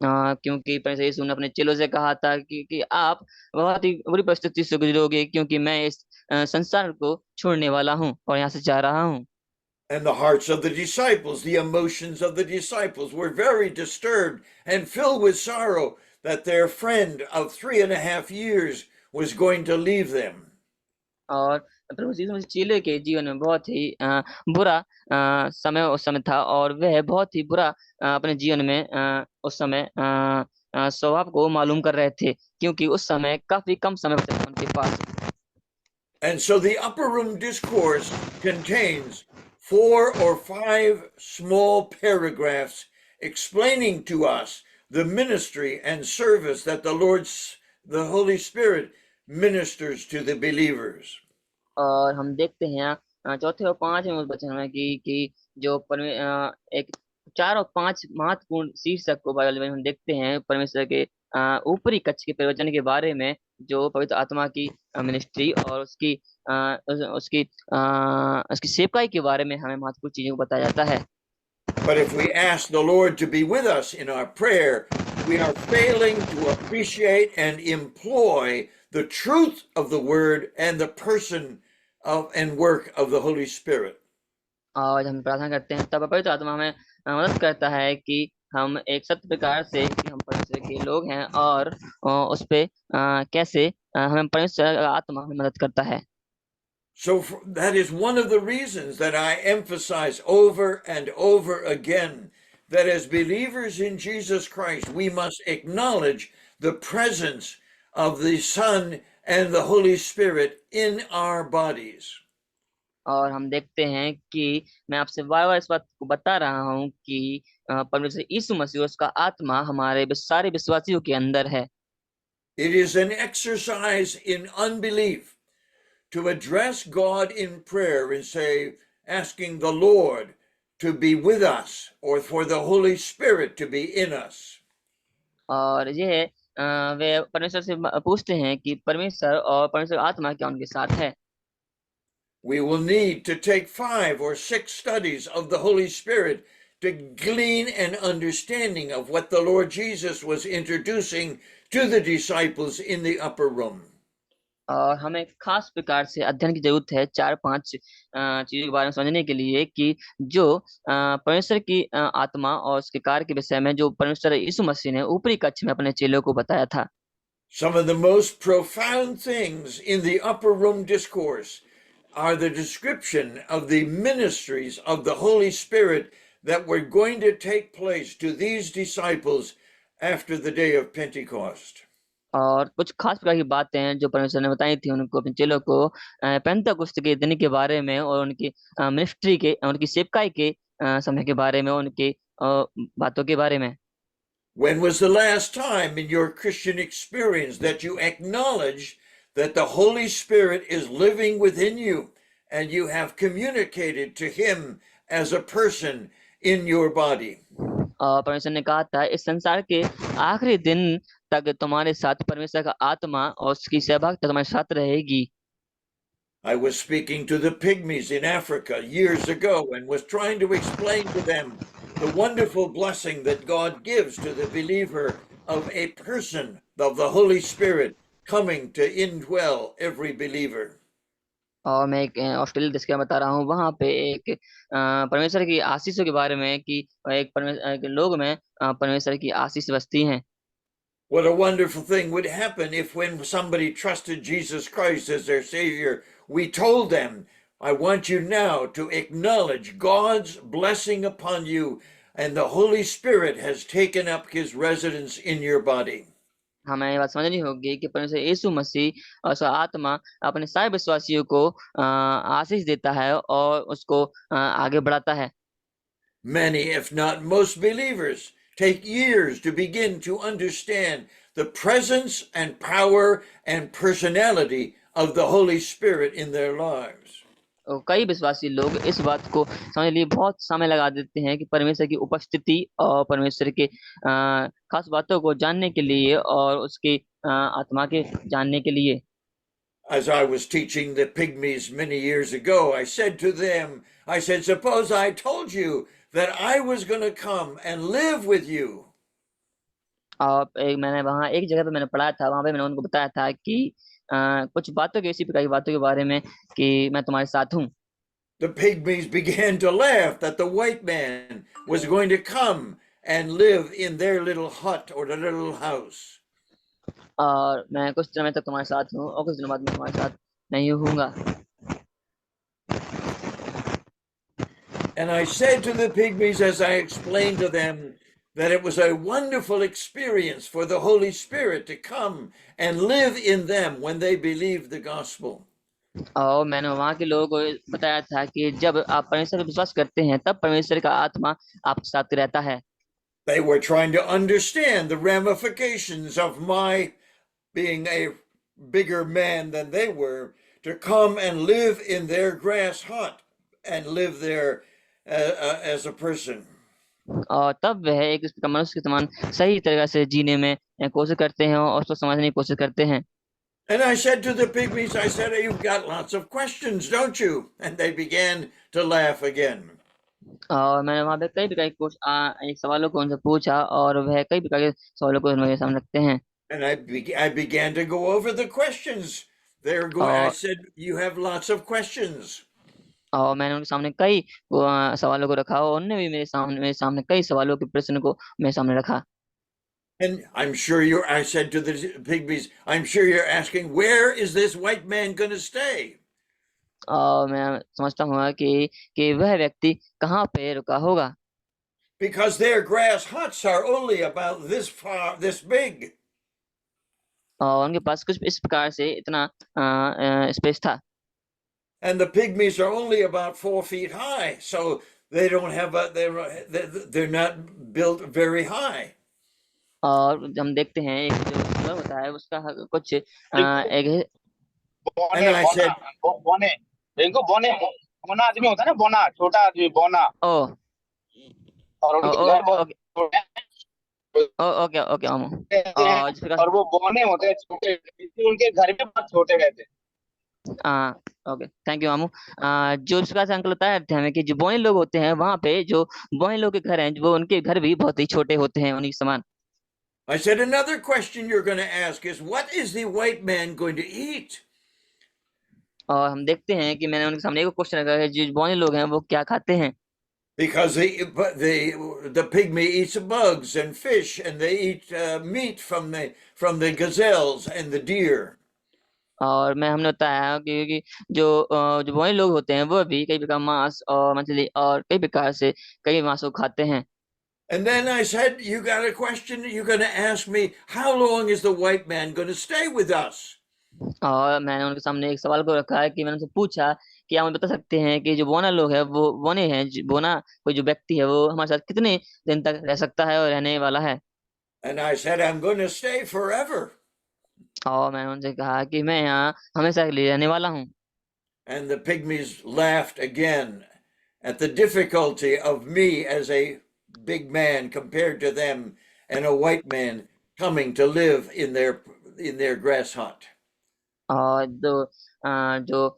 क्योंकि परमेश्वर यीशु ने अपने चेलों से कहा था कि आप बहुत ही बुरी परिस्थिति से गुजरोगे, क्योंकि मैं इस संसार को छोड़ने वाला हूँ और यहाँ से जा रहा हूँ। And the hearts of the disciples, the emotions of the disciples were very disturbed and filled with sorrow that their friend of 3.5 years was going to leave them. और प्रभु यीशु मसीह चेले के जीवन में बहुत ही बुरा समय उस समय था, और वह बहुत ही बुरा अपने जीवन में उस समय स्वभाव को मालूम कर रहे थे, क्योंकि उस समय काफी कम समय बचा था उनके पास। And so the upper room discourse contains 4 or 5 small paragraphs explaining to us the ministry and service that the Holy Spirit ministers to the believers. और हम देखते हैं चौथे और पांचवें वचन में कि जो एक 4 और 5 महत्वपूर्ण शीर्षक को बाइबल में हम देखते हैं परमेश्वर के ऊपरी कक्ष के प्रवचन के बारे में, जो पवित्र आत्मा की मिनिस्ट्री और उसकी सेवकाई के बारे में हमें महत्वपूर्ण चीजों को बताया जाता है। But if we ask the Lord to be with us in our prayer, we are failing to appreciate and employ the truth of the word and the person of and work of the Holy Spirit. और जब हम प्रार्थना करते हैं तब पवित्र आत्मा हमें मदद करता है कि हम एक सत्य प्रकार से कि हम परमेश्वर के लोग हैं और उस पे कैसे हमें परमेश्वर का आत्मा हमें मदद करता है। So that is one of the reasons that I emphasize over and over again that as believers in Jesus Christ, we must acknowledge the presence of the Son and the Holy Spirit in our bodies. और हम देखते हैं कि मैं आपसे बार बार इस बात को बता रहा हूँ कि परमेश्वर यीशु मसीह उसका आत्मा हमारे सारे विश्वासियों के अंदर है। It is an exercise in unbelief to address God in prayer and say, asking the Lord to be with us or for the Holy Spirit to be in us. और ये वे परमेश्वर से पूछते हैं कि परमेश्वर और परमेश्वर आत्मा क्या उनके साथ है। We will need to take 5 or 6 studies of the Holy Spirit to glean an understanding of what the Lord Jesus was introducing to the disciples in the upper room. और हमें खास प्रकार से अध्ययन की जरूरत है 4-5 चीजों के बारे में समझने के लिए कि जो परमेश्वर की आत्मा और उसके कार्य के विषय में जो परमेश्वर यीशु मसीह ने ऊपरी कक्ष में अपने चेलों को बताया था। Some of the most profound things in the upper room discourse are the description of the ministries of the Holy Spirit that were going to take place to these disciples after the day of Pentecost. और कुछ खास प्रकार की बातें हैं जो परमेश्वर ने बताई थी उनको अपने चेलों को पेंतकुस्त के दिन के बारे में और उनकी मिनिस्ट्री के उनकी सेवकाई के समय के बारे में, उनकी बातों के बारे में। When was the last time in your Christian experience that you acknowledged that the Holy Spirit is living within you and you have communicated to him as a person in your body? परमेश्वर ने कहा था इस संसार के आखिरी दिन तक तुम्हारे साथ परमेश्वर का आत्मा और उसकी सहभागिता तुम्हारे साथ रहेगी। I was speaking to the pygmies in Africa years ago and was trying to explain to them the wonderful blessing that God gives to the believer of a person of the Holy Spirit coming to indwell every believer. और मैं एक Australia देश का बता रहा हूँ, वहां पे एक परमेश्वर की आशीषों के बारे में कि एक लोग में परमेश्वर की आशीष बसती हैं। What a wonderful thing would happen if when somebody trusted Jesus Christ as their Savior, we told them, I want you now to acknowledge God's blessing upon you and the Holy Spirit has taken up his residence in your body. हमें ये बात समझनी होगी कि परमेश्वर यीशु मसीह और उसका आत्मा अपने सारे विश्वासियों को आशीष देता है और उसको आगे बढ़ाता है। Many, if not most believers, take years to begin to understand the presence and power and personality of the Holy Spirit in their lives. कई विश्वासी लोग इस बात को समझने लिए बहुत समय लगा देते हैं कि परमेश्वर की उपस्थिति और परमेश्वर के खास बातों को जानने के लिए और उसकी आत्मा के जानने के लिए। As I was teaching the pygmies many years ago, I said to them, I said, suppose I told you that I was going to come and live with you. और मैंने वहाँ एक जगह पे मैंने पढ़ा था, वहां पे मैंने उनको बताया था कि कुछ बातों की, इसी प्रकार की बातों के बारे में कि मैं तुम्हारे साथ हूँ। The pygmies began to laugh that the white man was going to come and live in their little hut or the little house. और मैं कुछ समय तक तुम्हारे साथ हूँ और कुछ दिनों बाद मैं तुम्हारे साथ नहीं होऊंगा। And I said to the pygmies as I explained to them that it was a wonderful experience for the Holy Spirit to come and live in them when they believed the gospel. और मैंने वहां के लोगों को बताया था कि जब आप परमेश्वर पर विश्वास करते हैं तब परमेश्वर का आत्मा आपके साथ रहता है। They were trying to understand the ramifications of my being a bigger man than they were, to come and live in their grass hut and live there as a person. और तब वह एक मनुष्य के समान सही तरह से जीने में कोशिश करते हैं और उसको समझने की कोशिश करते हैं। And I said to the pygmies, I said, you've got lots of questions, don't you? And they began to laugh again. और मैंने वहां पे कई प्रकार के एक सवालों को उनसे पूछा और वह कई प्रकार के सवालों को मेरे सामने रखते हैं। And I began to go over the questions. They're going. I और said, you have lots of questions. और मैंने उनके सामने कई सवालों को रखा और उन्होंने भी मेरे सामने कई सवालों के प्रश्न को मेरे सामने रखा। And I'm sure I said to the pygmies, I'm sure you're asking, where is this white man going to stay? और मैं समझता हूँ कि वह व्यक्ति कहाँ पे रुका होगा, Because their grass huts are only about this far, this big. और उनके पास कुछ इस प्रकार से इतना स्पेस था। And the pygmies are only about 4 feet high, so they don't have they're not built very high. और हम देखते हैं एक जो घर होता है उसका कुछ एक And I said, बोने इनको बोने बोना आदमी होता है ना, बोना छोटा आदमी बोना, ओ और ओ उनके ओ घर बहुत ओके छोटे ओके ओके अमो रहते हैं, और जिस प्रकार और वो बोने होते हैं छोटे, इसलिए उनके घर भी बहुत छोटे रहते हैं। ओके थैंक यू मामू। जो इस प्रकार से अंकल बताया थे हमें कि जो बोने लोग होते हैं वहां पे जो बोने लोग के घर हैं वो उनके घर भी बहुत ही छोटे होते हैं उन्हीं के समान। I said, another question you're going to ask is, what is the white man going to eat? और हम देखते हैं कि मैंने उनके सामने एक क्वेश्चन रखा है, जो बोने लोग हैं वो क्या खाते हैं। Because the pygmy eats bugs and fish, and they eat meat from the gazelles and the deer. और हमने बताया कि जो बोने लोग होते हैं वो भी कई प्रकार मांस और मछली और कई प्रकार से कई मांसों को खाते हैं। And then I said, you got a question? You're going to ask me, how long is the white man going to stay with us? और मैंने उनके सामने एक सवाल को रखा है कि मैंने उनसे पूछा कि आप मुझे बता सकते हैं कि जो बोना लोग है वो बोने हैं बोना कोई जो व्यक्ति है वो हमारे साथ कितने दिन तक रह सकता है और रहने वाला है। And I said, I'm going to stay forever. और मैंने उनसे कहा कि मैं यहाँ हमेशा के लिए रहने वाला हूँ। And the pygmies laughed again at the difficulty of me as a big man compared to them and a white man coming to live in their grass hut. और जो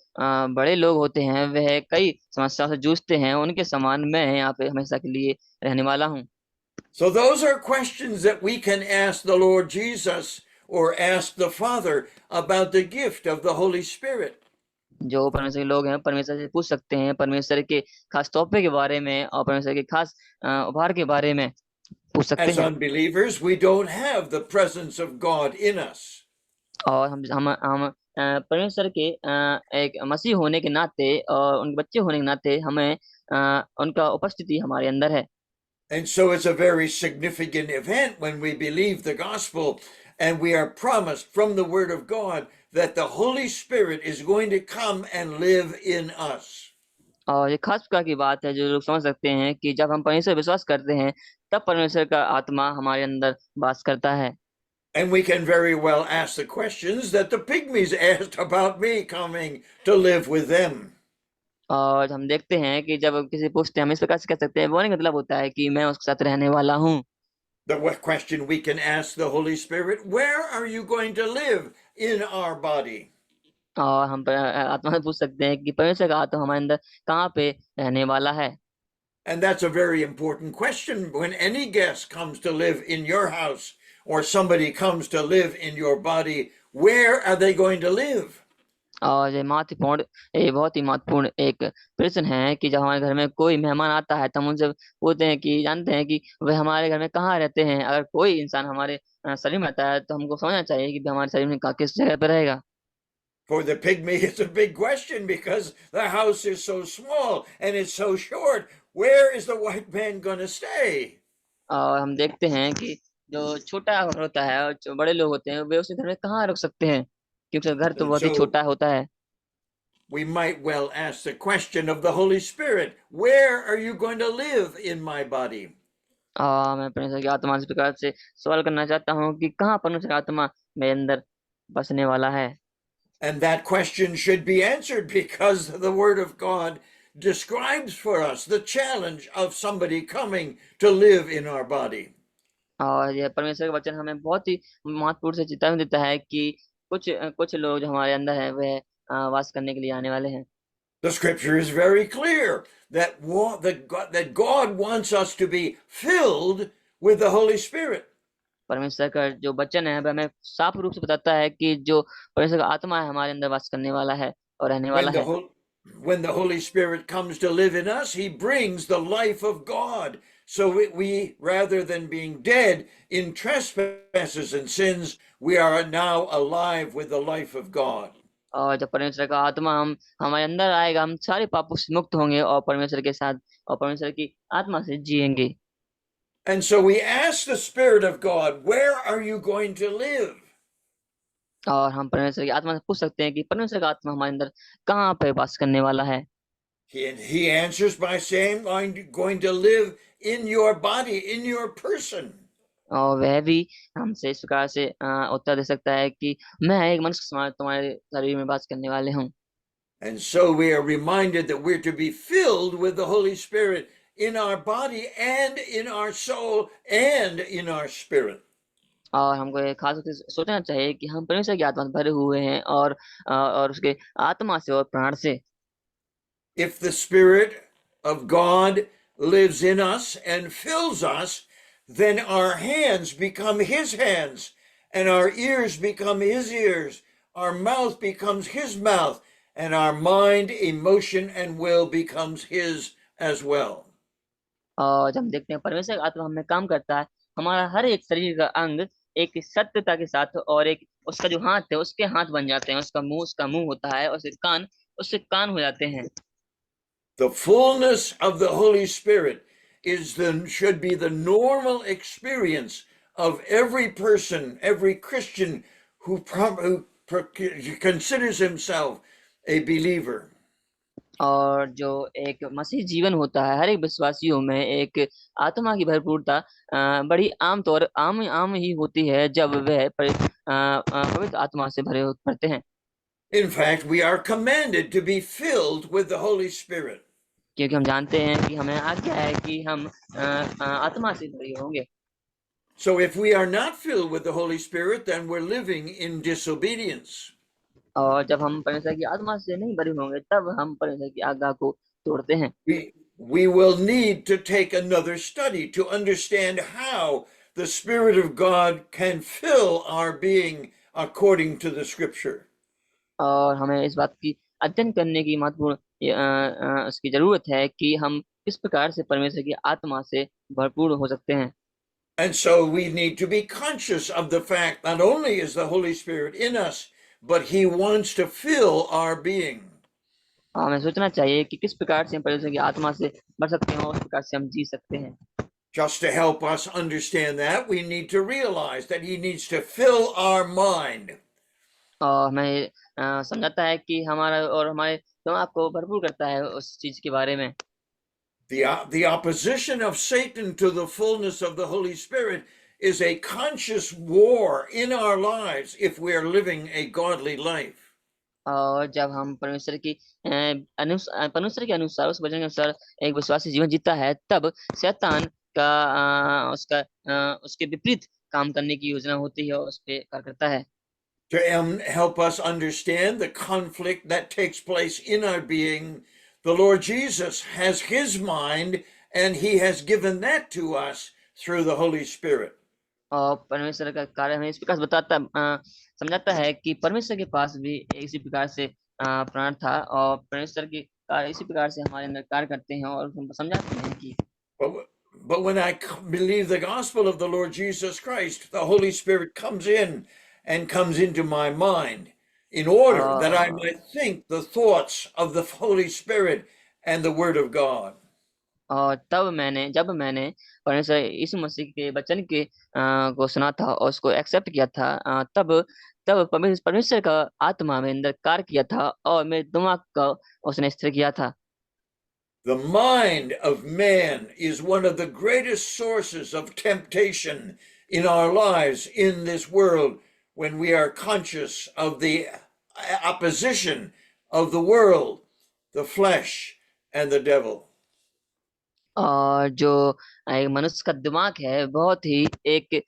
बड़े लोग होते हैं वह कई समस्याओं से जूझते हैं, उनके समान मैं यहाँ पे हमेशा के लिए रहने वाला हूँ। So those are questions that we can ask the Lord Jesus or ask the Father about the gift of the Holy Spirit. जो परमेश्वर के लोग हैं परमेश्वर से पूछ सकते हैं परमेश्वर के खास तोहफे के बारे में और परमेश्वर के खास उपहार के बारे में पूछ सकते As हैं। unbelievers, we don't have the presence of God in us. और हम परमेश्वर के एक मसीह होने के नाते और उनके बच्चे होने के नाते हमें उनका उपस्थिति हमारे अंदर है। And so it's a very significant event when we believe the gospel and we are promised from the word of God that the Holy Spirit is going to come and live in us. और ये खास प्रकार की बात है जो लोग समझ सकते हैं कि जब हम परमेश्वर पर विश्वास करते हैं तब परमेश्वर का आत्मा हमारे अंदर वास करता है। And we can very well ask the questions that the pygmies asked about me coming to live with them. और हम देखते हैं कि जब किसी पूछते हैं हम इस प्रकार से कह सकते हैं, वो नहीं मतलब होता है कि मैं उसके साथ रहने वाला हूँ। The question we can ask the Holy Spirit, where are you going to live in our body? और हम आत्मा से पूछ सकते हैं कि परमेश्वर का आत्मा हमारे अंदर कहाँ पे रहने वाला है। And that's a very important question when any guest comes to live in your house or somebody comes to live in your body, where are they going to live? और ये बहुत ही महत्वपूर्ण एक प्रश्न है कि जब हमारे घर में कोई मेहमान आता है तो हम उनसे पूछते हैं कि जानते हैं कि वे हमारे घर में कहाँ रहते हैं। अगर कोई इंसान हमारे शरीर में आता है तो हमको समझना चाहिए कि हमारे शरीर में किस जगह पे रहेगा। For the pygmy, it's a big question because the house is so small and it's so short. Where is the white man going to stay? और हम देखते हैं कि जो छोटा घर होता है और जो बड़े लोग होते हैं वे उस घर में कहाँ रुक सकते हैं क्योंकि उसका घर तो And बहुत ही so छोटा होता है। we might well ask the question of the Holy Spirit, where are you going to live in my body? मैं परमेश्वर की आत्मा से इस प्रकार से सवाल करना चाहता हूँ कि कहाँ परमेश्वर की आत्मा मेरे अंदर बसने वाला है। And that question should be answered because the Word of God describes for us the challenge of somebody coming to live in our body. और यह परमेश्वर का वचन हमें बहुत ही महत्वपूर्ण से चेतावनी देता है कि कुछ लोग जो हमारे अंदर है वह वास करने के लिए आने वाले हैं। The scripture is very clear that God wants us to be filled with the Holy Spirit. परमेश्वर का जो वचन है वह हमें साफ रूप से बताता है कि जो परमेश्वर का आत्मा है हमारे अंदर वास करने वाला है और रहने वाला है। When the Holy Spirit comes to live in us, he brings the life of God. So we, rather than being dead in trespasses and sins, we are now alive with the life of God. और जब परमेश्वर का आत्मा हमारे अंदर आएगा हम सारे पापों से मुक्त होंगे और परमेश्वर के साथ और परमेश्वर की आत्मा से जिएंगे। And so we ask the Spirit of God, where are you going to live? और हम परमेश्वर की आत्मा से पूछ सकते हैं कि परमेश्वर का आत्मा हमारे अंदर कहाँ पे वास करने वाला है। He answers by saying, I'm going to live in your body, in your person. और वह भी हमसे इस प्रकार से उत्तर दे सकता है कि मैं एक मनुष्य समाज तुम्हारे शरीर में वास करने वाले हूँ। And so we are reminded that we're to be filled with the Holy Spirit in our body and in our soul and in our spirit. और हमको ये खास रूप से सोचना चाहिए कि हम परमेश्वर की आत्मा से भरे हुए हैं और उसके आत्मा से और प्राण से। If the Spirit of God lives in us and fills us, then our hands become his hands, and our ears become his ears, our mouth becomes his mouth, and our mind, emotion, and will becomes his as well. और जब हम देखते हैं परमेश्वर का आत्मा हमें काम करता है, हमारा हर एक शरीर का अंग एक सत्यता के साथ और एक उसका जो हाथ है उसके हाथ बन जाते हैं, उसका मुंह होता है और उससे कान हो जाते हैं। The fullness of the Holy Spirit should be the normal experience of every person, every Christian who considers himself a believer. और जो एक मसीह जीवन होता है हर एक विश्वासियों में एक आत्मा की भरपूरता बड़ी आम ही होती है जब वह पवित्र आत्मा से भरे पड़ते हैं। In fact, we are commanded to be filled with the Holy Spirit. क्योंकि हम जानते हैं कि हमें आज्ञा है कि हम आत्मा से भरे होंगे। So if we are not filled with the Holy Spirit, then we're living in disobedience. और जब हम परमेश्वर की आत्मा से नहीं भरे होंगे तब हम परमेश्वर की आज्ञा को तोड़ते हैं। We will need to take another study to understand how the Spirit of God can fill our being according to the Scripture. और हमें इस बात की अध्ययन करने की महत्वपूर्ण उसकी जरूरत है कि हम किस प्रकार से परमेश्वर की आत्मा से भरपूर हो सकते हैं। And so we need to be conscious of the fact not only is the Holy Spirit in us, but he wants to fill our being. हमें सोचना चाहिए कि किस प्रकार से हम परमेश्वर की आत्मा से भर सकते हैं और उस प्रकार से हम जी सकते हैं। Just to help us understand that, we need to realize that he needs to fill our mind. और हमें समझाता है कि हमारा और हमारे दिमाग को भरपूर करता है उस चीज के बारे में। The opposition of Satan to the fullness of the Holy Spirit is a conscious war in our lives if we are living a godly life. और जब हम परमेश्वर के अनुसार उस वचन के अनुसार एक विश्वासी जीवन जीता है तब शैतान का उसके विपरीत काम करने की योजना होती है और उस पे कार्य करता है। To help us understand the conflict that takes place in our being, the Lord Jesus has his mind and he has given that to us through the Holy Spirit. और परमेश्वर का कार्य हमें इस प्रकार समझाता है कि परमेश्वर के पास भी इसी प्रकार से प्राण था और परमेश्वर के कार्य इसी प्रकार से हमारे अंदर कार्य करते हैं और हम समझाते हैं कि But when I believe the gospel of the Lord Jesus Christ, the Holy Spirit comes in and comes into my mind in order that I might think the thoughts of the Holy Spirit and the Word of God. और जब मैंने परमेश्वर यीशु मसीह के वचन को सुना था और उसको एक्सेप्ट किया था तब परमेश्वर का आत्मा में अंदर कार्य किया था और मेरे दिमाग का उसने स्थिर किया था। The mind of man is one of the greatest sources of temptation in our lives in this world when we are conscious of the opposition of the world, the flesh, and the devil. और जो एक मनुष्य का दिमाग है बहुत ही एक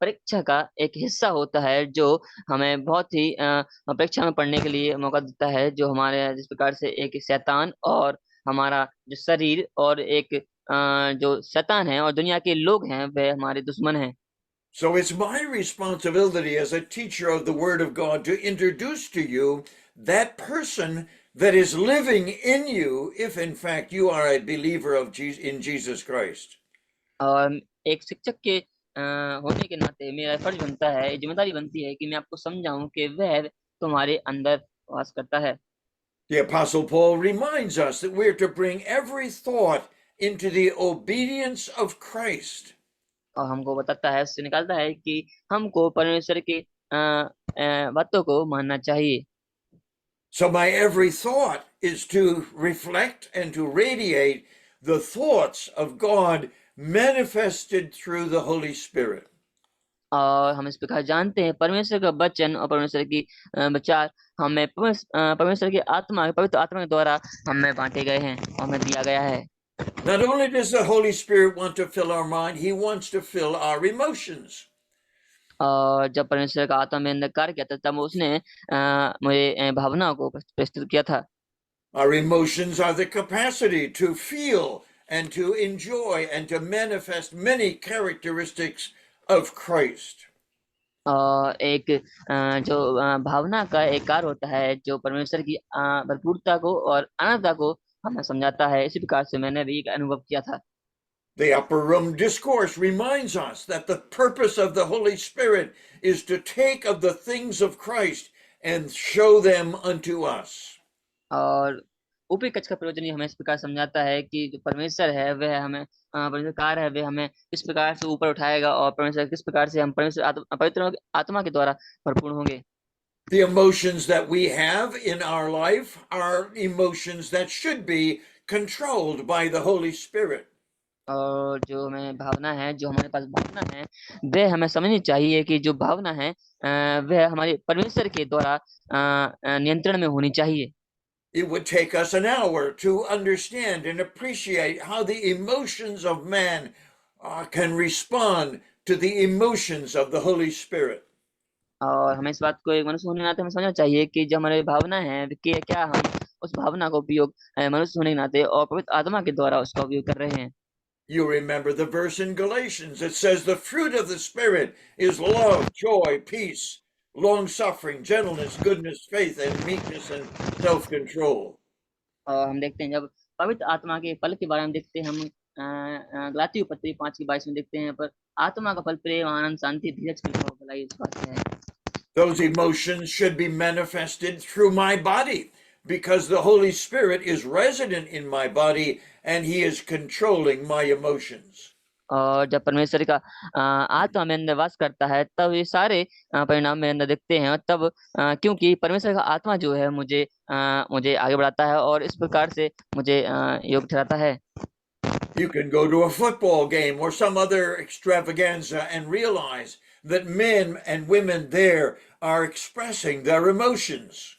परीक्षा का एक हिस्सा होता है जो हमें बहुत ही परीक्षा में पढ़ने के लिए मौका देता है, जो हमारे जिस प्रकार से एक शैतान और हमारा जो शरीर और एक जो शैतान है और दुनिया के लोग हैं वह हमारे दुश्मन हैं। So it's my responsibility as a teacher of the Word of God to introduce to you that person that is living in you, if in fact you are a believer in Jesus Christ. और एक शिक्षक के होने के नाते मेरा फर्ज बनता है, जिम्मेदारी बनती है कि मैं आपको समझाऊं कि वह तुम्हारे अंदर वास करता है। The Apostle Paul reminds us that we're to bring every thought into the obedience of Christ. और हमको बताता है, उससे निकालता है कि हमको परमेश्वर की बातों को मानना चाहिए। So my every thought is to reflect and to radiate the thoughts of God manifested through the Holy Spirit. और हम इस प्रकार जानते हैं परमेश्वर का वचन और परमेश्वर की विचार हमें परमेश्वर की आत्मा, पवित्र आत्मा के द्वारा हमें बांटे गए हैं और हमें दिया गया है। Not only does the Holy Spirit want to fill our mind, he wants to fill our emotions. और जब परमेश्वर का आत्मा में अंदर कार्य किया था तब उसने मुझे भावनाओं को प्रस्तुत किया था। Our emotions are the capacity to feel and to enjoy and to manifest many characteristics of Christ. एक जो भावना का एक कार्य होता है जो परमेश्वर की भरपूरता को और अनंतता को हमें समझाता है। इसी प्रकार से मैंने भी एक अनुभव किया था। The upper room discourse reminds us that the purpose of the Holy Spirit is to take of the things of Christ and show them unto us. और ऊपरी कक्ष का प्रयोजन हमें इस प्रकार समझाता है कि जो परमेश्वर है वह हमें परमेश्वर कार्य है वह हमें किस प्रकार से ऊपर उठाएगा और परमेश्वर किस प्रकार से हम परमेश्वर पवित्र आत्मा के द्वारा भरपूर होंगे। The emotions that we have in our life are emotions that should be controlled by the Holy Spirit. और जो हमें भावना है, जो हमारे पास भावना है वह हमें समझनी चाहिए कि जो भावना है वह हमारे परमेश्वर के द्वारा नियंत्रण में होनी चाहिए। It would take us an hour to understand and appreciate how the emotions of man can respond to the emotions of the Holy Spirit. और हमें इस बात को एक मनुष्य होने के नाते हमें समझना चाहिए कि जो हमारी भावना है कि क्या हम उस भावना का उपयोग मनुष्य होने के नाते और पवित्र आत्मा के द्वारा उसका उपयोग कर रहे हैं। You remember the verse in Galatians. It says the fruit of the Spirit is love, joy, peace, long-suffering, gentleness, goodness, faith, and meekness, and self-control. और हम देखते हैं जब पवित्र आत्मा के फल के बारे में देखते हैं, हम गलातियों पत्री 5:22 में देखते हैं, पर आत्मा का फल प्रेम, आनंद, शांति, धीरज, कृपा, भलाई, विश्वास है। Those emotions should be manifested through my body because the Holy Spirit is resident in my body and he is controlling my emotions. और जब परमेश्वर का आत्मा मेरे अंदर वास करता है तब ये सारे परिणाम मेरे अंदर दिखते हैं। और तब क्योंकि परमेश्वर का आत्मा जो है मुझे आगे बढ़ाता है और इस प्रकार से मुझे योग्य ठहराता है। You can go to a football game or some other extravaganza and realize that men and women there are expressing their emotions.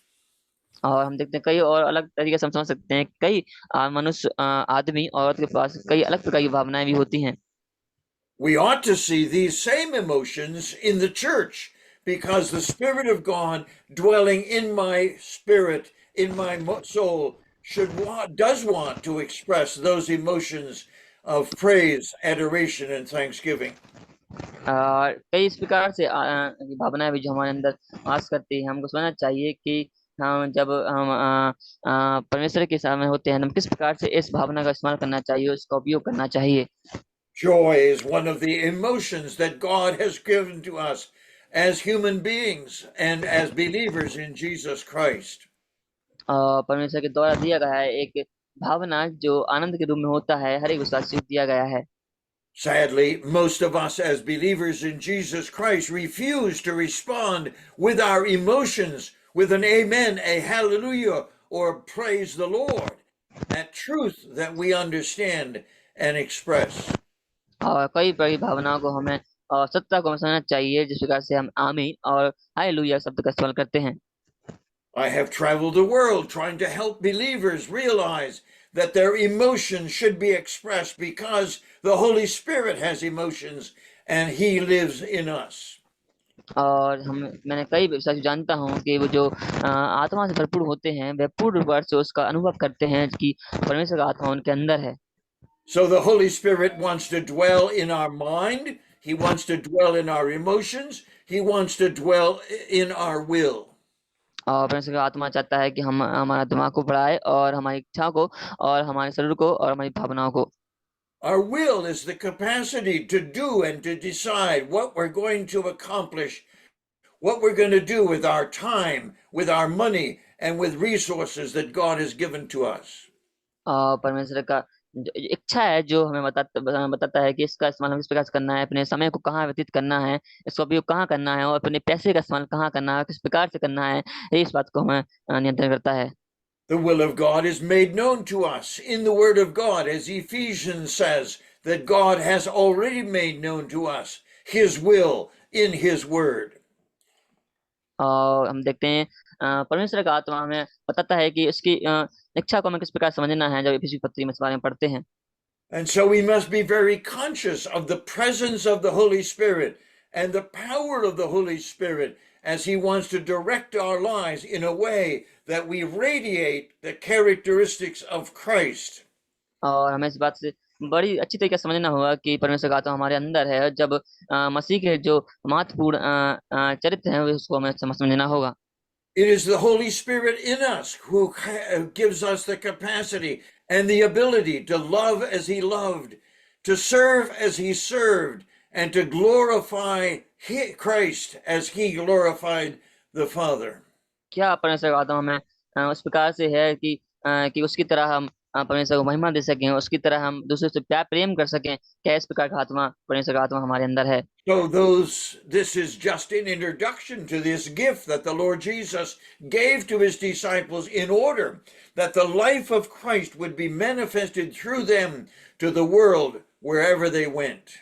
और हम देखते हैं कई और अलग तरीके से हम समझ सकते हैं कई मनुष्य आदमी औरत के पास कई अलग प्रकार की भावनाएं भी होती हैं। We ought to see these same emotions in the church because the Spirit of God dwelling in my spirit, in my soul, does want to express those emotions of praise, adoration, and thanksgiving. कई इस प्रकार से भावनाएं भी जो हमारे अंदर वास करती है, हमको समझना चाहिए कि हम जब हम परमेश्वर के सामने होते हैं हम किस प्रकार से इस भावना का इस्तेमाल करना चाहिए, उसका उपयोग करना चाहिए। Joy is one of the emotions that God has given to us as human beings and as believers in Jesus Christ. परमेश्वर के द्वारा दिया गया है एक भावना जो आनंद के रूप में होता है, हर एक विश्वासी को दिया गया है। Sadly, most of us as believers in Jesus Christ refuse to respond with our emotions with an amen, a hallelujah, or praise the Lord, that truth that we understand and express. और कई बड़ी भावनाओं को हमें और सत्ता को समझना चाहिए जिस प्रकार से हम आमीन और हालेलुया शब्द का इस्तेमाल करते हैं। I have traveled the world trying to help believers realize that their emotions should be expressed because the Holy Spirit has emotions and He lives in us. और मैंने कई विश्वासी जानता हूँ कि वो जो आत्मा से भरपूर होते हैं वे पूर्ण रूप से उसका अनुभव करते हैं कि परमेश्वर का आत्मा उनके अंदर है। So the Holy Spirit wants to dwell in our mind. He wants to dwell in our emotions. He wants to dwell in our will. और परमेश्वर का आत्मा चाहता है कि हम हमारा दिमाग को बढ़ाए और हमारी इच्छा को और हमारे शरीर को और हमारी भावनाओं को। Our will is the capacity to do and to decide what we're going to accomplish, what we're going to do with our time, with our money, and with resources that God has given to us. परमेश्वर का जो इच्छा है जो हमें बताता है कि इसका इस्तेमाल हम किस प्रकार से करना है, अपने समय को कहाँ व्यतीत करना है, इसका उपयोग कहाँ करना है और अपने पैसे का इस्तेमाल कहाँ करना है, किस प्रकार से करना है, ये इस बात को हमें नियंत्रण करता है। The will of God is made known to us in the Word of God, as Ephesians says, that God has already made known to us His will in His Word. और हम देखते हैं परमेश्वर का आत्मा हमें बताता है कि उसकी इच्छा को हमें किस प्रकार समझना है जब इफिसी पत्री में इस बारे में पढ़ते हैं। And so we must be very conscious of the presence of the Holy Spirit and the power of the Holy Spirit as He wants to direct our lives in a way that we radiate the characteristics of Christ. और हमें इस बात से बड़ी अच्छी तरीके से समझना होगा कि परमेश्वर का आत्मा हमारे अंदर है, जब मसीह के जो महत्वपूर्ण चरित्र हैं उसको हमें समझना होगा। It is the Holy Spirit in us who gives us the capacity and the ability to love as He loved, to serve as He served, and to glorify Christ as He glorified the Father. क्या परमेश्वर का आत्मा हमें उस प्रकार से है कि उसकी तरह हम परमेश्वर को महिमा दे सकें, उसकी तरह हम दूसरे से प्यार प्रेम कर सकें। क्या इस प्रकार का आत्मा परमेश्वर का आत्मा हमारे अंदर है। So this is just an introduction to this gift that the Lord Jesus gave to His disciples in order that the life of Christ would be manifested through them to the world wherever they went.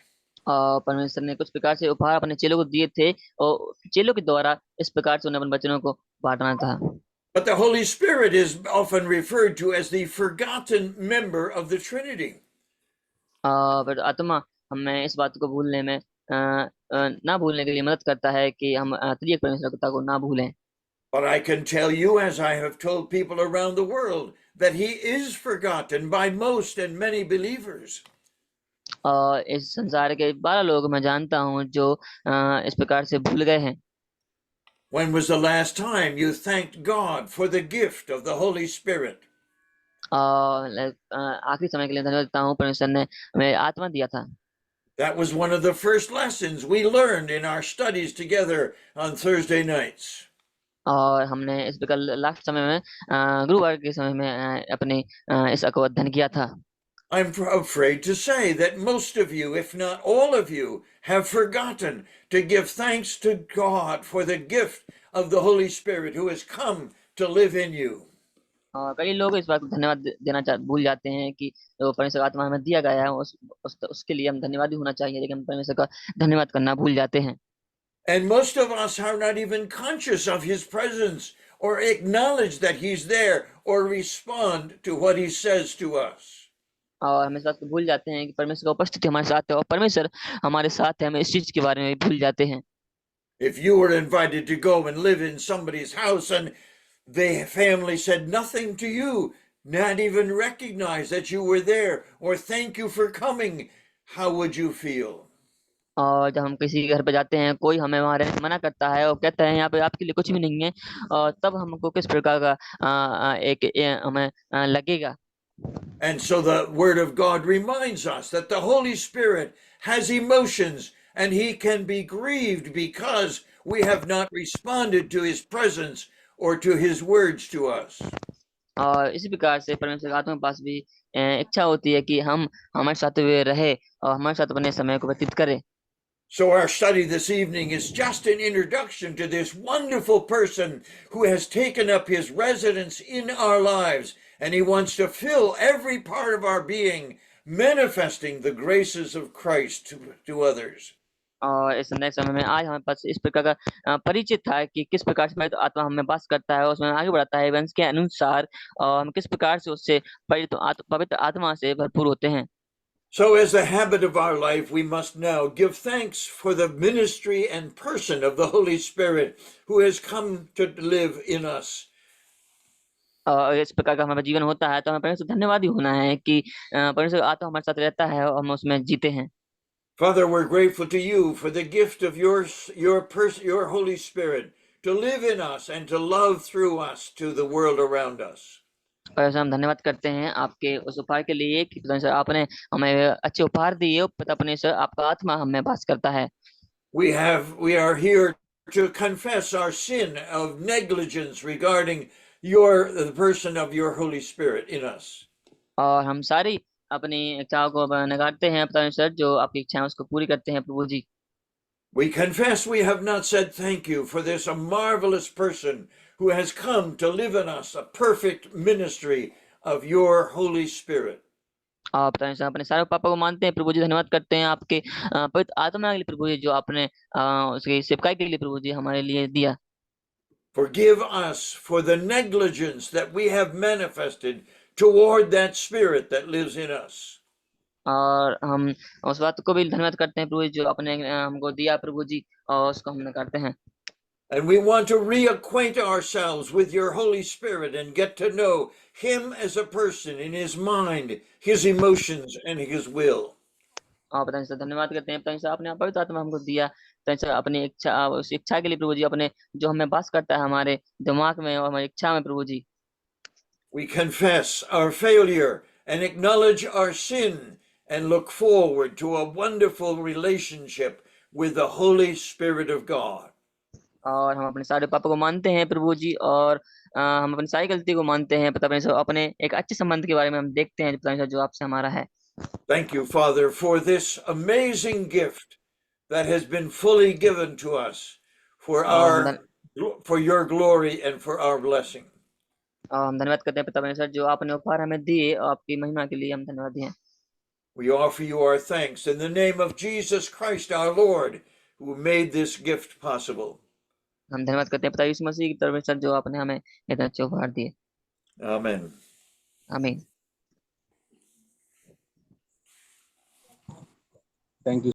परमेश्वर ने कुछ प्रकार से उपहार अपने चेलों को दिए थे और चेलों के द्वारा इस प्रकार से उन्हें अपने वचनों को बांटना था। But the Holy Spirit is often referred to as the forgotten member of the Trinity. पर आत्मा हमें इस बात को भूलने में ना भूलने के लिए मदद करता है कि हम त्रिएक परमेश्वरता को ना भूलें। But I can tell you, as I have told people around the world, that He is forgotten by most and many believers. इस संसार के 12 लोग मैं जानता हूँ जो इस प्रकार से भूल गए हैं। When was the last time you thanked God for the gift of the Holy Spirit? आखिरी समय के लिए धन्यवाद देता हूँ, परमेश्वर ने हमें आत्मा दिया था। That was one of the first lessons we learned in our studies together on Thursday nights. और हमने इस प्रकार लास्ट समय में गुरुवार के समय में अपने इस को अध्ययन किया था। I'm afraid to say that most of you, if not all of you, have forgotten to give thanks to God for the gift of the Holy Spirit who has come to live in you. कई लोग इस बात को धन्यवाद देना भूल जाते हैं कि जो परमेश्वर का आत्मा हमें दिया गया है उसके लिए हम धन्यवादी होना चाहिए, लेकिन परमेश्वर का धन्यवाद करना भूल जाते हैं। And most of us are not even conscious of His presence or acknowledge that He's there or respond to what He says to us. और हम इस बात को भूल जाते हैं कि परमेश्वर का उपस्थिति हमारे साथ है और परमेश्वर हमारे साथ है, हम इस चीज के बारे में भी भूल जाते हैं। If you were invited to go and live in somebody's house and the family said nothing to you, not even recognize that you were there or thank you for coming, how would you feel? और जब हम किसी के घर पे जाते हैं, कोई हमें वहां रहने से मना करता है और कहता है यहाँ पे आपके लिए कुछ भी नहीं है, और तब हमको किस प्रकार का हमें लगेगा। And so the Word of God reminds us that the Holy Spirit has emotions and He can be grieved because we have not responded to His presence or to His words to us. और इसी प्रकार से परमेश्वर के आत्मा के पास भी इच्छा होती है कि हम हमारे साथ हुए रहे और हमारे साथ अपने समय को व्यतीत करें। So our study this evening is just an introduction to this wonderful person who has taken up his residence in our lives, and he wants to fill every part of our being, manifesting the graces of Christ to others. और इस नए समय में आज हमारे पास इस प्रकार का परिचय था कि किस प्रकार से पवित्र आत्मा हमें वास करता है और उसमें आगे बढ़ाता है वंश के अनुसार, और हम किस प्रकार से उससे पवित्र आत्मा से भरपूर होते हैं। So, as a habit of our life, we must now give thanks for the ministry and person of the Holy Spirit who has come to live in us. और इस प्रकार का हमारा जीवन होता है तो हमें परमेश्वर धन्यवादी होना है कि परमेश्वर आत्मा हमारे साथ रहता है और हम उसमें जीते हैं। Father, we're grateful to you for the gift of your Holy Spirit to live in us and to love through us to the world around us. परमेश्वर हम धन्यवाद करते हैं आपके उस उपहार के लिए कि परमेश्वर आपने हमें अच्छे उपहार दिए और पता परमेश्वर आपका आत्मा हमें वास करता है। We are here to confess our sin of negligence regarding the person of your Holy Spirit in us. और हम सारी अपनी इच्छाओं को नकारते हैं परमेश्वर, जो आपकी इच्छाएं उसको पूरी करते हैं प्रभु जी। We confess we have not said thank you for this a marvelous person who has come to live in us, a perfect ministry of your Holy Spirit. और परमेश्वर अपने सारे पापा को मानते हैं प्रभु जी, धन्यवाद करते हैं आपके पवित्र आत्मा के लिए प्रभु जी, जो आपने उसकी सेवकाई के लिए प्रभु जी हमारे लिए दिया। Forgive us for the negligence that we have manifested toward that Spirit that lives in us. और हम उस बात को भी धन्यवाद करते हैं प्रभु जी, जो आपने हमको दिया प्रभु जी, और उसको हम नकारते हैं। And we want to reacquaint ourselves with your Holy Spirit and get to know him as a person in his mind, his emotions, and his will. और परमेश्वर धन्यवाद करते हैं परमेश्वर, आपने पवित्र आत्मा हमको दिया परमेश्वर, अपनी इच्छा उस इच्छा के लिए प्रभु जी, अपने जो हमें वास करता है हमारे दिमाग में और हमारी इच्छा में प्रभु जी। We confess our failure and acknowledge our sin and look forward to a wonderful relationship with the Holy Spirit of God. और हम अपने सारे पापों को मानते हैं प्रभु जी, और हम अपनी सारी गलती को मानते हैं पता परमेश्वर, अपने एक अच्छे संबंध के बारे में हम देखते हैं परमेश्वर जो आपसे हमारा है। Thank you, Father, for this amazing gift that has been fully given to us for और हम for your glory and for our blessing. हम धन्यवाद करते हैं पिता परमेश्वर, जो आपने उपहार हमें दिए और आपकी महिमा के लिए हम धन्यवादी हैं। We offer you our thanks in the name of Jesus Christ our Lord, who made this gift possible. हम धन्यवाद करते हैं पिता यीशु मसीह की परमेश्वर, जो आपने हमें इतने अच्छे उपहार दिए। Amen. आमीन। Thank you.